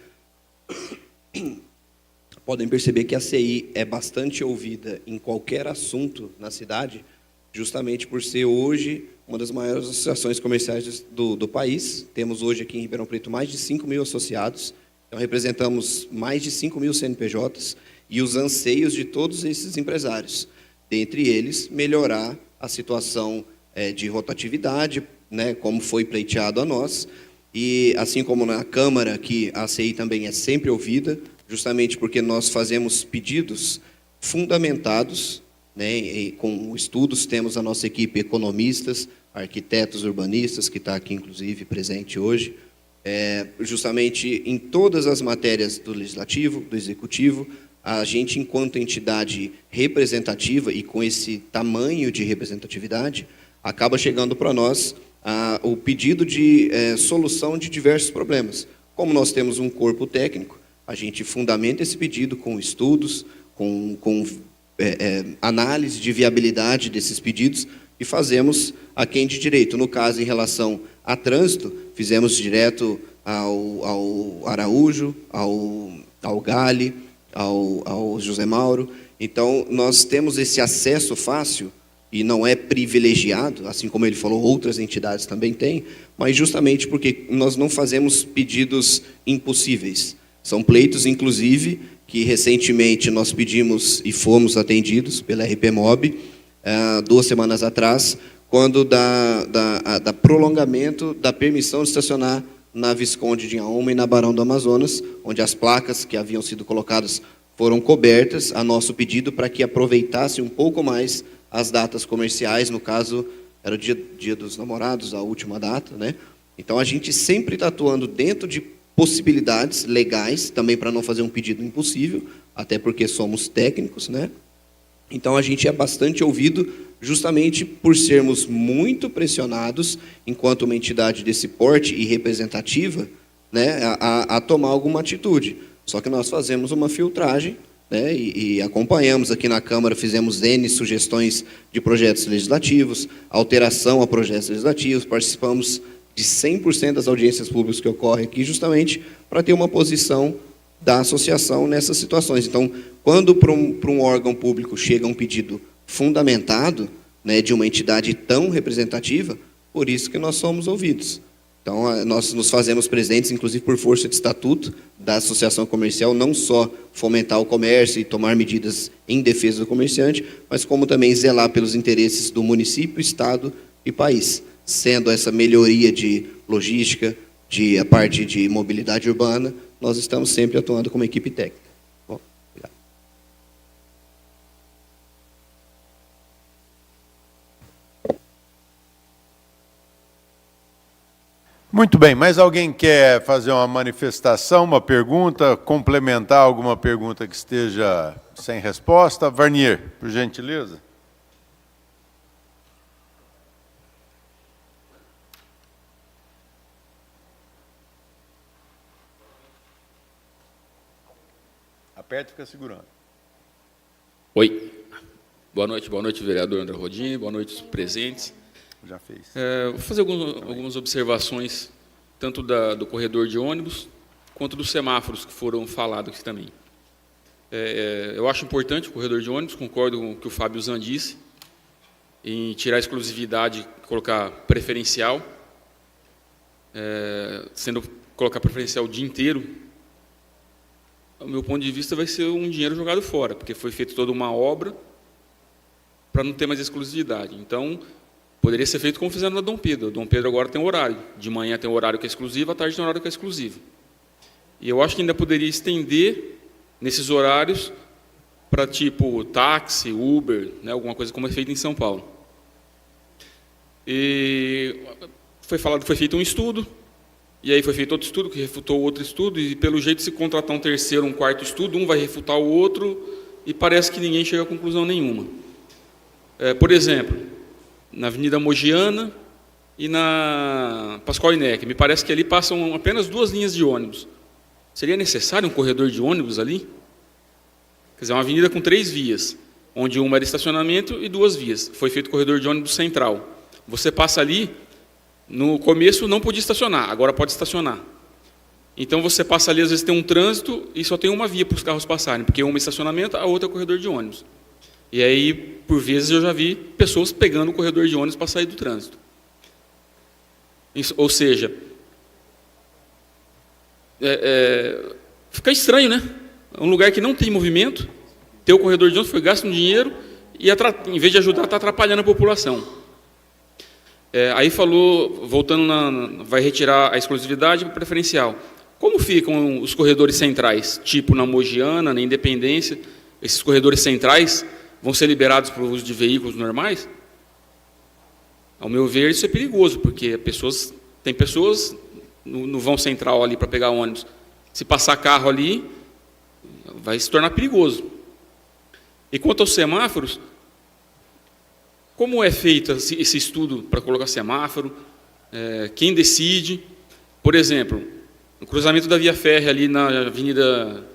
podem perceber que a CI é bastante ouvida em qualquer assunto na cidade, justamente por ser hoje uma das maiores associações comerciais do país. Temos hoje aqui em Ribeirão Preto mais de 5.000 associados, então representamos mais de 5.000 CNPJs, e os anseios de todos esses empresários, dentre eles, melhorar a situação de rotatividade, né, como foi pleiteado a nós, e assim como na Câmara, aqui a CI também é sempre ouvida, justamente porque nós fazemos pedidos fundamentados, né, e com estudos, temos a nossa equipe economistas, arquitetos, urbanistas, que está aqui inclusive presente hoje, justamente em todas as matérias do Legislativo, do Executivo, a gente, enquanto entidade representativa e com esse tamanho de representatividade, acaba chegando para nós o pedido de solução de diversos problemas. Como nós temos um corpo técnico, a gente fundamenta esse pedido com estudos, com análise de viabilidade desses pedidos e fazemos a quem de direito. No caso, em relação a trânsito, fizemos direto ao Araújo, ao Gale, ao José Mauro. Então, nós temos esse acesso fácil e não é privilegiado, assim como ele falou, outras entidades também têm, mas justamente porque nós não fazemos pedidos impossíveis. São pleitos, inclusive, que recentemente nós pedimos e fomos atendidos pela RPMOB, 2 semanas atrás, quando da prolongamento da permissão de estacionar na Visconde de Inhaúma e na Barão do Amazonas, onde as placas que haviam sido colocadas foram cobertas a nosso pedido para que aproveitasse um pouco mais as datas comerciais, no caso, era o dia dos namorados, a última data, né? Então, a gente sempre está atuando dentro de possibilidades legais, também para não fazer um pedido impossível, até porque somos técnicos, né? Então, a gente é bastante ouvido justamente por sermos muito pressionados, enquanto uma entidade desse porte e representativa, né, a tomar alguma atitude. Só que nós fazemos uma filtragem, né, e acompanhamos aqui na Câmara, fizemos N sugestões de projetos legislativos, alteração a projetos legislativos, participamos de 100% das audiências públicas que ocorrem aqui, justamente para ter uma posição da associação nessas situações. Então, quando para um órgão público chega um pedido fundamentado, né, de uma entidade tão representativa, por isso que nós somos ouvidos. Então, nós nos fazemos presentes, inclusive por força de estatuto da associação comercial, não só fomentar o comércio e tomar medidas em defesa do comerciante, mas como também zelar pelos interesses do município, estado e país, sendo essa melhoria de logística, a parte de mobilidade urbana, nós estamos sempre atuando como equipe técnica. Bom, obrigado. Muito bem, mais alguém quer fazer uma manifestação, uma pergunta, complementar alguma pergunta que esteja sem resposta? Varnier, por gentileza. Aperta e fica segurando. Oi. Boa noite, vereador André Rodini, boa noite, presentes. Já fez. Vou fazer algumas observações, tanto do corredor de ônibus, quanto dos semáforos que foram falados aqui também. Eu acho importante o corredor de ônibus, concordo com o que o Fábio Zan disse, em tirar a exclusividade, colocar preferencial, colocar preferencial o dia inteiro. Do meu ponto de vista, vai ser um dinheiro jogado fora, porque foi feita toda uma obra para não ter mais exclusividade. Então, poderia ser feito como fizeram na Dom Pedro. A Dom Pedro agora tem um horário. De manhã tem um horário que é exclusivo, à tarde tem um horário que é exclusivo. E eu acho que ainda poderia estender nesses horários para, tipo, táxi, Uber, né, alguma coisa como é feito em São Paulo. E foi falado que foi feito um estudo, e aí foi feito outro estudo que refutou outro estudo, e pelo jeito, se contratar um terceiro, um quarto estudo, um vai refutar o outro, e parece que ninguém chega a conclusão nenhuma. Por exemplo, na Avenida Mogiana e na Pascoal Inec, me parece que ali passam apenas 2 linhas de ônibus. Seria necessário um corredor de ônibus ali? Quer dizer, uma avenida com 3 vias, onde uma era estacionamento e 2 vias. Foi feito o corredor de ônibus central. Você passa ali, no começo não podia estacionar, agora pode estacionar. Então você passa ali, às vezes tem um trânsito e só tem uma via para os carros passarem, porque uma é estacionamento, a outra é o corredor de ônibus. E aí, por vezes, eu já vi pessoas pegando o corredor de ônibus para sair do trânsito. Ou seja, fica estranho, né? É um lugar que não tem movimento, ter o corredor de ônibus foi gasto um dinheiro e, em vez de ajudar, está atrapalhando a população. Aí falou, voltando, vai retirar a exclusividade preferencial. Como ficam os corredores centrais, tipo na Mogiana, na Independência? Esses corredores centrais vão ser liberados para o uso de veículos normais? Ao meu ver, isso é perigoso, porque tem pessoas no vão central ali para pegar ônibus. Se passar carro ali, vai se tornar perigoso. E quanto aos semáforos, como é feito esse estudo para colocar semáforo? Quem decide? Por exemplo, no cruzamento da via férrea ali na Avenida,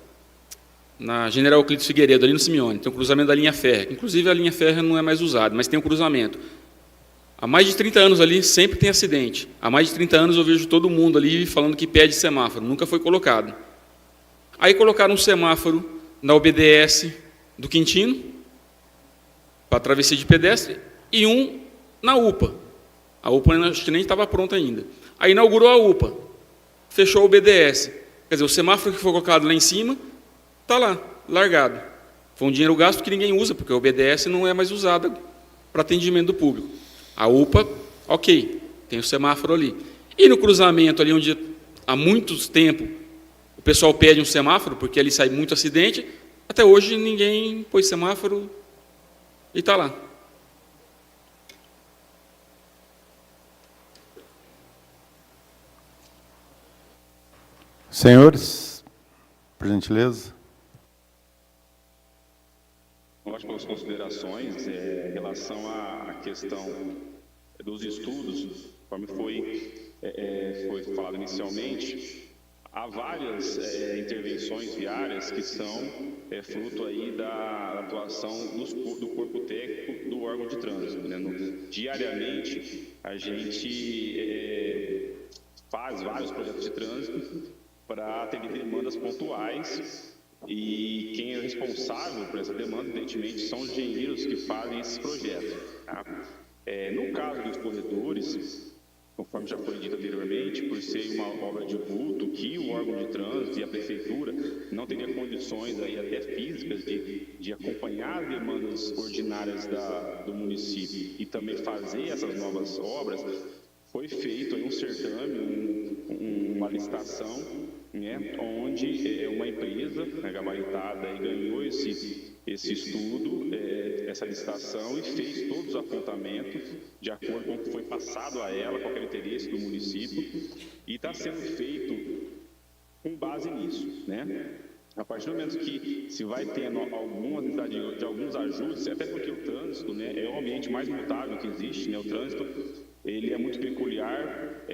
na General Euclides Figueiredo, ali no Simeone, tem o cruzamento da linha férrea. Inclusive a linha férrea não é mais usada, mas tem o cruzamento. Há mais de 30 anos ali sempre tem acidente. Há mais de 30 anos eu vejo todo mundo ali falando que pede semáforo, nunca foi colocado. Aí colocaram um semáforo na OBDS do Quintino, para travessia de pedestre, e um na UPA. A UPA acho que nem estava pronta ainda. Aí inaugurou a UPA, fechou a OBDS. Quer dizer, o semáforo que foi colocado lá em cima está lá, largado. Foi um dinheiro gasto que ninguém usa, porque a OBDS não é mais usada para atendimento do público. A UPA, ok, tem o semáforo ali. E no cruzamento ali onde há muito tempo o pessoal pede um semáforo, porque ali sai muito acidente, até hoje ninguém pôs semáforo e está lá. Senhores, por gentileza. Nós, pelas considerações em relação à questão dos estudos, conforme foi falado inicialmente, há várias intervenções viárias que são fruto aí da atuação do corpo técnico do órgão de trânsito, né? Diariamente, a gente faz vários projetos de trânsito para atender demandas pontuais, e quem é responsável por essa demanda, evidentemente, são os engenheiros que fazem esses projetos. Tá? No caso dos corredores, conforme já foi dito anteriormente, por ser uma obra de vulto, que o órgão de trânsito e a prefeitura não teria condições aí até físicas de acompanhar as demandas ordinárias do município e também fazer essas novas obras, foi feito aí um certame, uma licitação, né, onde uma empresa gabaritada ganhou esse estudo, essa licitação, e fez todos os apontamentos de acordo com o que foi passado a ela, com aquele interesse do município, e está sendo feito com base nisso, né? A partir do momento que se vai tendo alguma necessidade de alguns ajustes, até porque o trânsito, né, é o ambiente mais mutável que existe, né? O trânsito, ele é muito peculiar,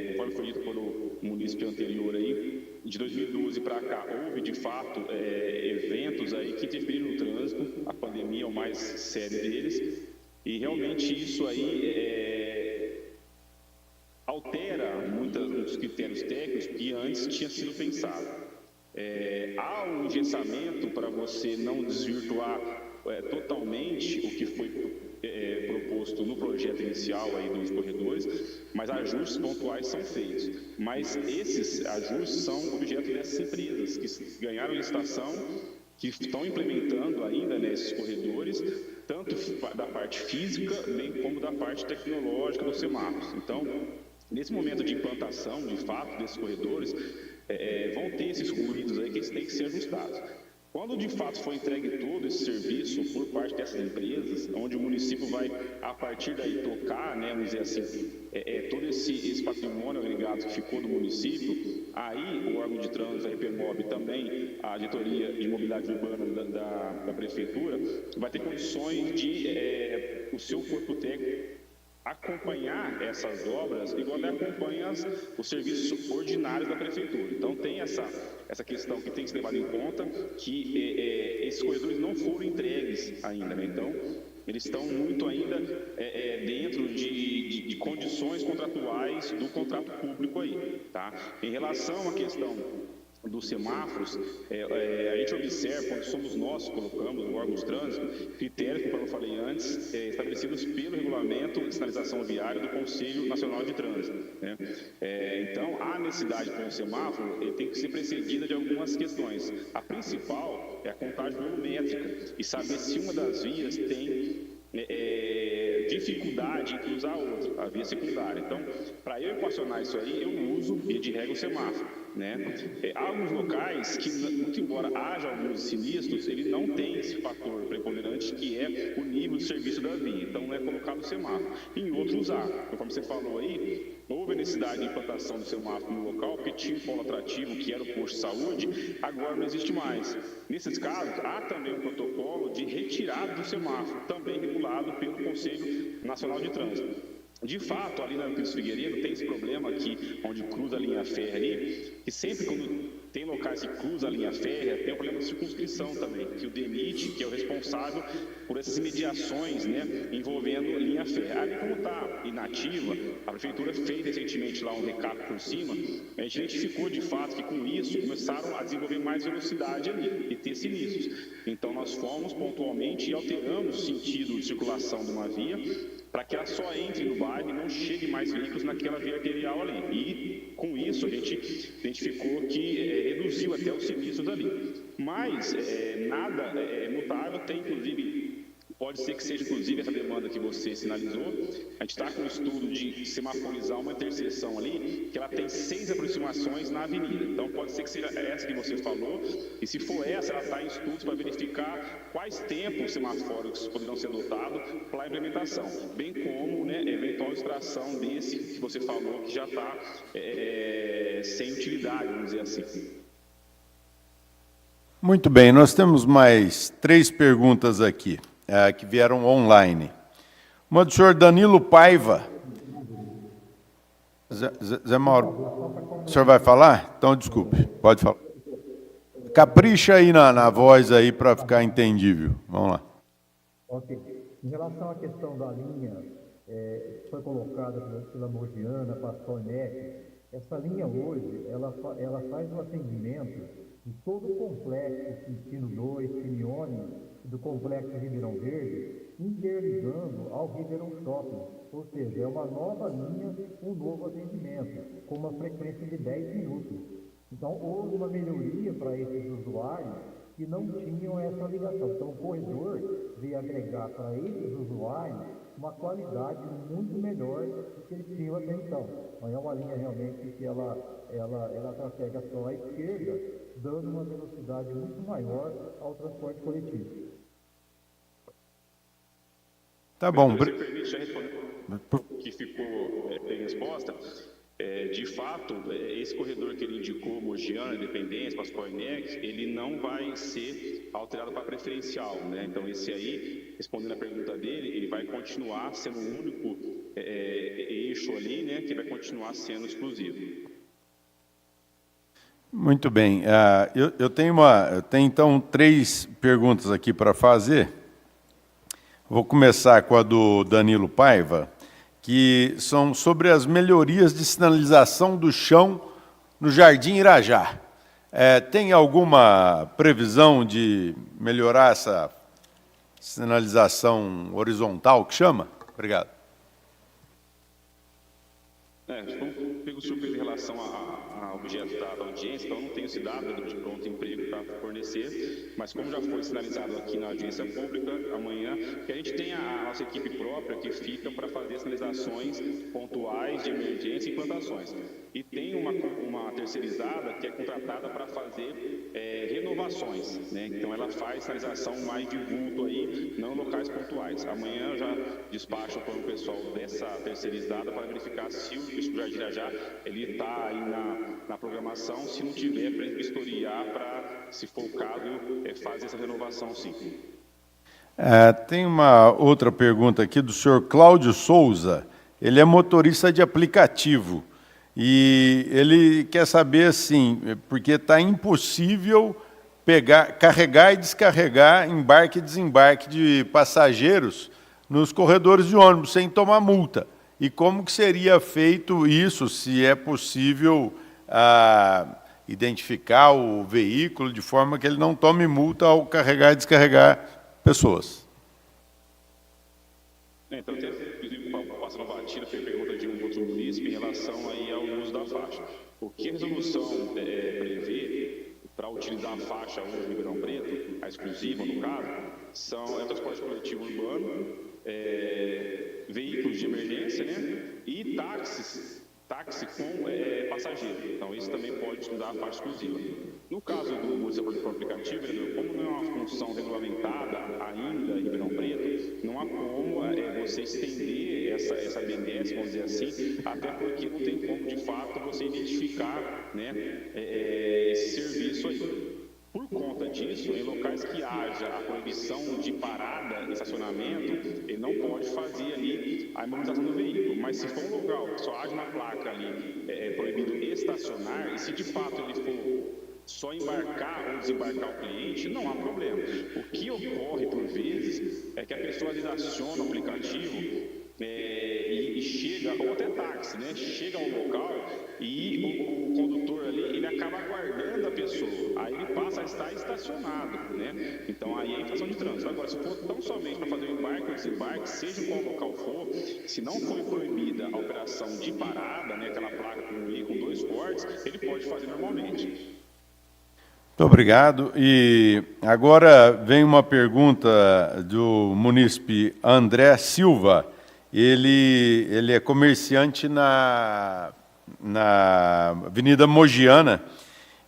conforme foi dito pelo município anterior aí, de 2012 para cá houve de fato eventos aí que interferiram no trânsito, a pandemia é o mais sério deles, e realmente isso aí altera muitos critérios técnicos que antes tinha sido pensado. Há um engessamento para você não desvirtuar totalmente o que foi proposto no projeto inicial aí dos corredores, mas ajustes pontuais são feitos. Mas esses ajustes são objeto dessas empresas que ganharam licitação, que estão implementando ainda nesses corredores, tanto da parte física, bem como da parte tecnológica dos semáforos. Então, nesse momento de implantação, de fato, desses corredores, vão ter esses ruídos aí que eles têm que ser ajustados. Quando de fato for entregue todo esse serviço por parte dessas empresas, onde o município vai, a partir daí, tocar, né, vamos dizer assim, todo esse patrimônio agregado que ficou do município, aí o órgão de trânsito, a RPMOB, também a diretoria de mobilidade urbana da prefeitura, vai ter condições de o seu corpo técnico acompanhar essas obras igual ele acompanha os serviços ordinários da prefeitura. Então tem essa questão que tem que ser levada em conta, que esses corredores não foram entregues ainda, né? Então eles estão muito ainda dentro de condições contratuais do contrato público aí, tá? Em relação à questão dos semáforos, a gente observa, quando somos nós que colocamos no órgão de trânsito, critérios, como eu falei antes, estabelecidos pelo regulamento de sinalização viária do Conselho Nacional de Trânsito, né? Então, a necessidade para um semáforo ele tem que ser precedida de algumas questões. A principal é a contagem volumétrica e saber se uma das vias tem dificuldade em cruzar a outra, a via secundária. Então, para eu equacionar isso aí, eu uso, via de regra, o semáforo, né? Há alguns locais que, muito embora haja alguns sinistros, ele não tem esse fator preponderante que é o nível de serviço da via. Então, não é colocado o semáforo. Em outros há. Conforme você falou aí, houve a necessidade de implantação do semáforo no local, porque tinha um polo atrativo, que era o posto de saúde, agora não existe mais. Nesses casos, há também um protocolo de retirada do semáforo, também regulado pelo Conselho Nacional de Trânsito. De fato, ali na Euclides Figueiredo tem esse problema aqui, onde cruza a linha férrea ali, que sempre quando tem locais que cruzam a linha férrea, tem um problema de circunscrição também, que o DENIT, que é o responsável por essas imediações, né, envolvendo linha férrea. Ali como está inativa, a prefeitura fez recentemente lá um recap por cima, a gente identificou de fato que com isso começaram a desenvolver mais velocidade ali e ter sinistros. Então nós fomos pontualmente e alteramos o sentido de circulação de uma via, para que ela só entre no bairro e não chegue mais veículos naquela via arterial ali. E, com isso, a gente identificou que reduziu até os sinistros ali. Mas nada é mutável, tem, inclusive, Pode ser que seja, inclusive, essa demanda que você sinalizou. A gente está com um estudo de semaforizar uma interseção ali, que ela tem 6 aproximações na avenida. Então, pode ser que seja essa que você falou. E se for essa, ela está em estudos para verificar quais tempos os semáforos poderão ser adotados para a implementação. Bem como, né, eventual extração desse que você falou, que já está sem utilidade, vamos dizer assim. Muito bem, nós temos mais 3 perguntas aqui, que vieram online. Uma do senhor Danilo Paiva. Zé Mauro, o senhor vai falar? Então, desculpe, pode falar. Capricha aí na voz aí para ficar entendível. Vamos lá. Ok. Em relação à questão da linha que foi colocada pela Mogiana, Pascoal e Neck, essa linha hoje, ela faz o atendimento de todo o complexo Quintino 2, Simeone, do complexo Ribeirão Verde, interligando ao Ribeirão Shopping. Ou seja, é uma nova linha, um novo atendimento, com uma frequência de 10 minutos. Então, houve uma melhoria para esses usuários que não tinham essa ligação. Então, o corredor veio agregar para esses usuários uma qualidade muito melhor do que eles tinham até então. Então, é uma linha realmente que ela trafega só à esquerda, dando uma velocidade muito maior ao transporte coletivo. Tá bom. Se permite já responder que ficou em resposta. De fato, esse corredor que ele indicou, Mogiana, Independência, Pascoal e Neck, ele não vai ser alterado para preferencial, né? Então, esse aí, respondendo a pergunta dele, ele vai continuar sendo o único eixo ali, né, que vai continuar sendo exclusivo. Muito bem. Eu tenho então 3 perguntas aqui para fazer. Vou começar com a do Danilo Paiva, que são sobre as melhorias de sinalização do chão no Jardim Irajá. Tem alguma previsão de melhorar essa sinalização horizontal, que chama? Obrigado. Pego surpresa em relação ao objeto da audiência, então eu não tenho esse dado de pronto emprego para fornecer, mas como já foi sinalizado aqui na audiência pública, amanhã, que a gente tem a nossa equipe própria que fica para fazer sinalizações pontuais de emergência e implantações. E tem uma terceirizada que é contratada para fazer renovações, né? Então ela faz sinalização mais de vulto aí, não locais pontuais. Amanhã eu já despacho para o pessoal dessa terceirizada para verificar se o Jardim Irajá ele está aí na programação, se não tiver, para vistoriar para, se for o caso, fazer essa renovação sim. Tem uma outra pergunta aqui do senhor Cláudio Souza. Ele é motorista de aplicativo e ele quer saber, assim, porque está impossível carregar e descarregar embarque e desembarque de passageiros nos corredores de ônibus sem tomar multa. E como que seria feito isso, se é possível identificar o veículo de forma que ele não tome multa ao carregar e descarregar pessoas? Então, inclusive, passando a batida, foi a pergunta de um outro munícipe em relação aí ao uso da faixa. O que a resolução prevê para utilizar a faixa 1 do Ribeirão Preto, a exclusiva no caso, é o transporte coletivo urbano, veículos de emergência, né, e táxi com passageiro. Então, isso também pode estudar a faixa exclusiva. No caso do município do aplicativo, como não é uma função regulamentada ainda em Ribeirão Preto, não há como você estender essa BNDES, vamos dizer assim, até porque não tem como, de fato, você identificar, né, esse serviço aí. Por conta disso, em locais que haja a proibição de parada e estacionamento, ele não pode fazer ali a imobilização do veículo. Mas se for um local que só haja uma placa ali proibido estacionar, e se de fato ele for só embarcar ou desembarcar o cliente, não há problema. O que ocorre, por vezes, é que a pessoa aciona o aplicativo e chega, ou até táxi, né? Chega ao local e o condutor ali, ele acaba aguardando a pessoa, aí ele passa a estar estacionado, né? Então aí é infração de trânsito. Agora, se for tão somente para fazer o embarque ou desembarque, seja qual local for, se não foi proibida a operação de parada, né, aquela placa com 2 cortes, ele pode fazer normalmente. Muito Muito obrigado. E agora vem uma pergunta do munícipe André Silva. Ele é comerciante na Avenida Mogiana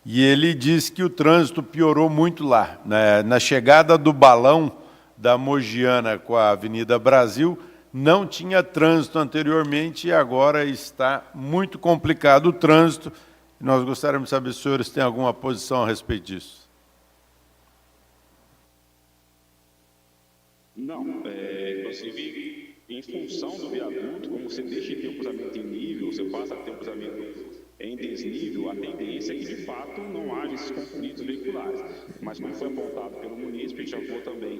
e ele diz que o trânsito piorou muito lá. Na chegada do balão da Mogiana com a Avenida Brasil, não tinha trânsito anteriormente e agora está muito complicado o trânsito. Nós gostaríamos de saber se os senhores têm alguma posição a respeito disso. Não, inclusive, em função do viaduto, como você deixa de ter o cruzamento em nível, você passa a ter o cruzamento em desnível, a tendência é que, de fato, não haja esses conflitos veiculares. Mas, como foi apontado pelo munícipe, a gente já falou também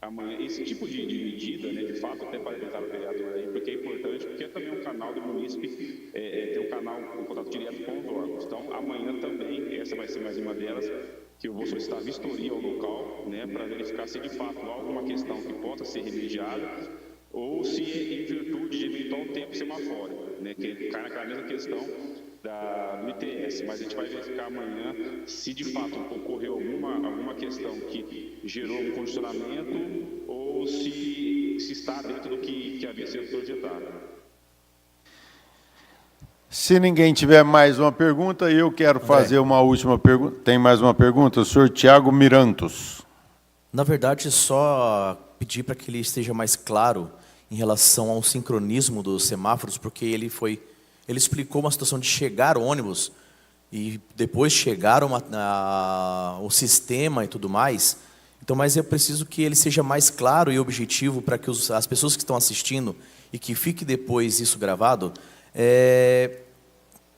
amanhã, esse tipo de medida, né, de fato, até parabenizar o vereador aí, porque é importante, porque é também um canal do munícipe, tem um canal, um contato direto com os órgãos. Então, amanhã também, essa vai ser mais uma delas, que eu vou solicitar vistoria ao local, né, para verificar se de fato há alguma questão que possa ser remediada ou se é em virtude de eventual tempo semafórico, né, que cai naquela mesma questão do ITS, mas a gente vai verificar amanhã se de fato ocorreu alguma questão que gerou um condicionamento ou se está dentro do que havia sido projetado. Se ninguém tiver mais uma pergunta, eu quero fazer uma última pergunta. Tem mais uma pergunta? O senhor Tiago Mirantos. Na verdade, só pedir para que ele esteja mais claro em relação ao sincronismo dos semáforos, porque ele explicou uma situação de chegar ônibus e depois chegar o sistema e tudo mais. Então, mas eu preciso que ele seja mais claro e objetivo para que as pessoas que estão assistindo e que fique depois isso gravado,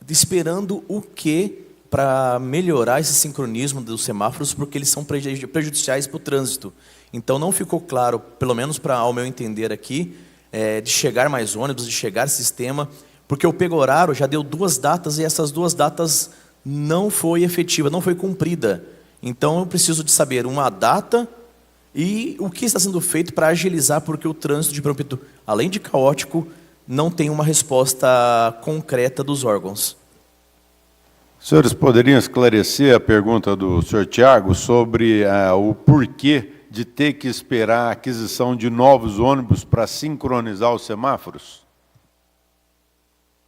esperando o que para melhorar esse sincronismo dos semáforos, porque eles são prejudiciais para o trânsito. Então, não ficou claro, pelo menos ao meu entender aqui, de chegar mais ônibus, de chegar sistema, porque o Pegoraro já deu 2 datas e essas 2 datas não foi efetiva, não foi cumprida. Então, eu preciso de saber uma data e o que está sendo feito para agilizar, porque o trânsito de Ribeirão Preto, além de caótico, não tem uma resposta concreta dos órgãos. Os senhores poderiam esclarecer a pergunta do senhor Tiago sobre o porquê de ter que esperar a aquisição de novos ônibus para sincronizar os semáforos?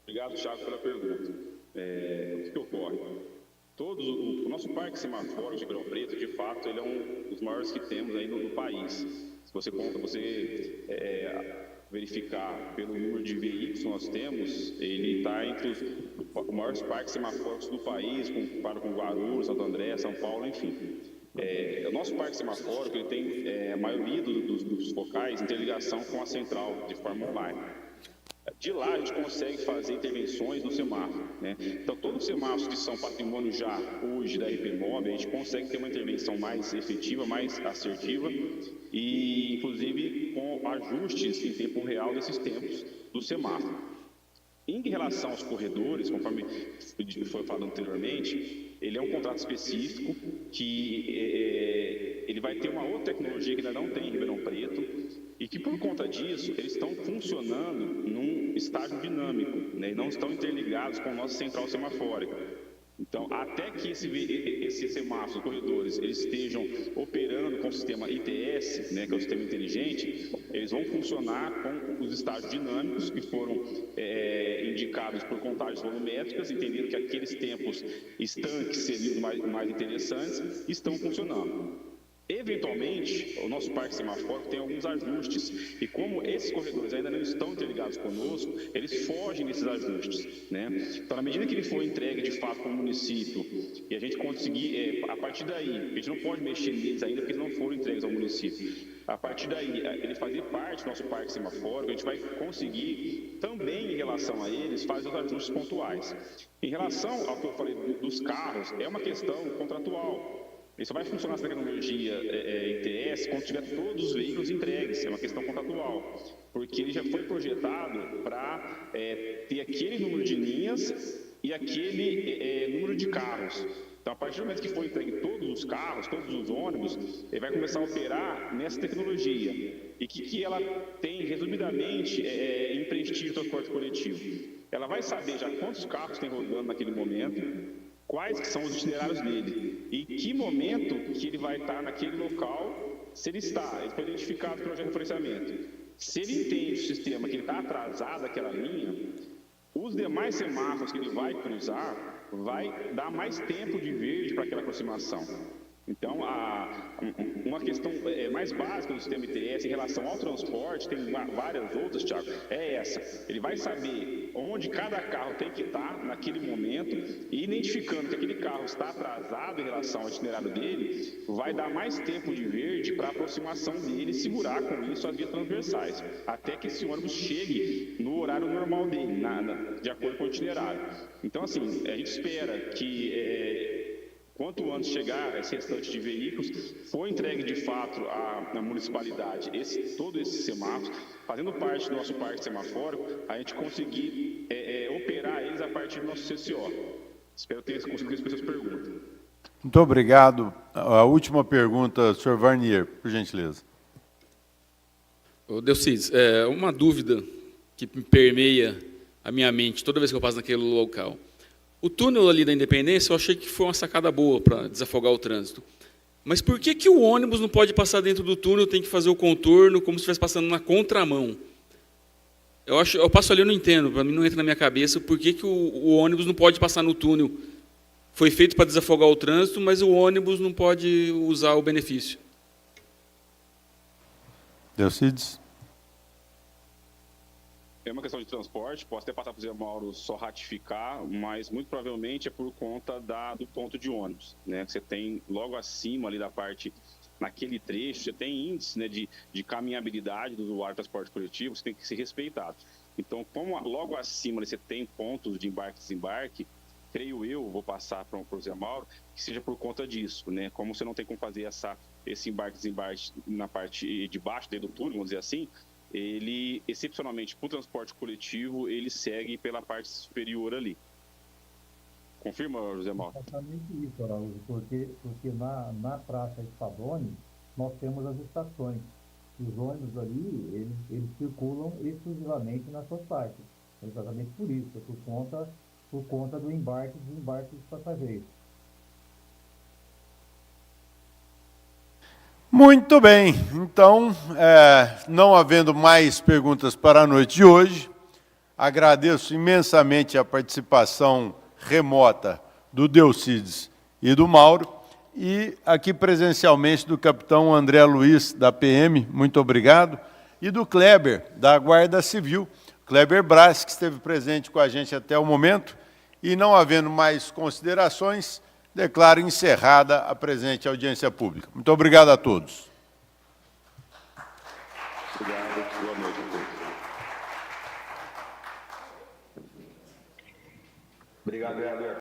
Obrigado, Thiago, pela pergunta. O que ocorre? O nosso parque semafórico de Ribeirão Preto, de fato, ele é um dos maiores que temos aí no país. Se você verificar pelo número de veículos que nós temos, ele está entre os maiores parques semafóricos do país, comparado com Guarulhos, Santo André, São Paulo, enfim. O nosso parque semafórico ele tem a maioria dos focais interligação com a central de forma online. De lá a gente consegue fazer intervenções no semáforo, né? Então todos os semáforos que são patrimônio já hoje da RPMOB, a gente consegue ter uma intervenção mais efetiva, mais assertiva e inclusive com ajustes em tempo real desses tempos do semáforo. Em relação aos corredores, conforme foi falado anteriormente, ele é um contrato específico que ele vai ter uma outra tecnologia que ainda não tem em Ribeirão Preto e que, por conta disso, eles estão funcionando num estágio dinâmico, né, e não estão interligados com a nossa central semafórica. Então, até que esses semáforos, corredores, eles estejam operando com o sistema ITS, né, que é o sistema inteligente, eles vão funcionar com os estágios dinâmicos que foram indicados por contagens volumétricas, entendendo que aqueles tempos estanques seriam mais interessantes, estão funcionando. Eventualmente, o nosso parque semafórico tem alguns ajustes e como esses corredores ainda não estão interligados conosco, eles fogem desses ajustes, né? Então, na medida que ele for entregue de fato para o município e a gente conseguir, a partir daí, a gente não pode mexer neles ainda porque eles não foram entregues ao município. A partir daí, ele fazer parte do nosso parque semafórico, a gente vai conseguir também, em relação a eles, fazer os ajustes pontuais. Em relação ao que eu falei dos carros, é uma questão contratual. Ele só vai funcionar essa tecnologia ITS quando tiver todos os veículos entregues, é uma questão contratual, porque ele já foi projetado para ter aquele número de linhas e aquele número de carros. Então, a partir do momento que for entregue todos os carros, todos os ônibus, ele vai começar a operar nessa tecnologia. E o que ela tem, resumidamente, em prestígio do transporte coletivo? Ela vai saber já quantos carros tem rodando naquele momento, quais que são os itinerários dele e que momento que ele vai estar naquele local, se ele foi identificado pelo georreferenciamento. Se ele entende o sistema que ele está atrasado aquela linha, os demais semáforos que ele vai cruzar vai dar mais tempo de verde para aquela aproximação. Então, uma questão mais básica do sistema ITS em relação ao transporte, tem várias outras, Thiago, é essa. Ele vai saber onde cada carro tem que estar naquele momento e identificando que aquele carro está atrasado em relação ao itinerário dele, vai dar mais tempo de verde para a aproximação dele e segurar com isso as vias transversais, até que esse ônibus chegue no horário normal dele, de acordo com o itinerário. Então, assim, a gente espera que quanto antes chegar esse restante de veículos, foi entregue de fato à municipalidade todos esses semáforos, fazendo parte do nosso parque semafórico, a gente conseguir operar eles a partir do nosso CCO. Espero ter conseguido responder as perguntas. Muito obrigado. A última pergunta, senhor Varnier, por gentileza. Delcides, uma dúvida que me permeia a minha mente toda vez que eu passo naquele local. O túnel ali da Independência, eu achei que foi uma sacada boa para desafogar o trânsito. Mas por que o ônibus não pode passar dentro do túnel, tem que fazer o contorno como se estivesse passando na contramão? Eu passo ali, eu não entendo, para mim não entra na minha cabeça por que o ônibus não pode passar no túnel. Foi feito para desafogar o trânsito, mas o ônibus não pode usar o benefício. Delcides? É uma questão de transporte, posso até passar para o Zé Mauro só ratificar, mas muito provavelmente é por conta do ponto de ônibus, né? Você tem logo acima ali da parte, naquele trecho, você tem índice, né, de caminhabilidade do usuário de transporte coletivo, você tem que ser respeitado. Então, como logo acima você tem pontos de embarque e desembarque, creio eu, vou passar para o Zé Mauro, que seja por conta disso, né? Como você não tem como fazer esse embarque e desembarque na parte de baixo, dentro do túnel, vamos dizer assim, ele, excepcionalmente para o transporte coletivo, ele segue pela parte superior ali. Confirma, José Mauro? Exatamente isso, Araújo, porque na Praça Espadoni nós temos as estações. Os ônibus ali, eles circulam exclusivamente nas suas partes. Exatamente por isso, por conta do embarque e desembarque dos passageiros. Muito bem, então, não havendo mais perguntas para a noite de hoje, agradeço imensamente a participação remota do Delcides e do Mauro, e aqui presencialmente do capitão André Luiz, da PM, muito obrigado, e do Kleber, da Guarda Civil, Kleber Brás, que esteve presente com a gente até o momento, e não havendo mais considerações, declaro encerrada a presente audiência pública. Muito obrigado a todos. Obrigado, boa noite a todos. Obrigado, vereador.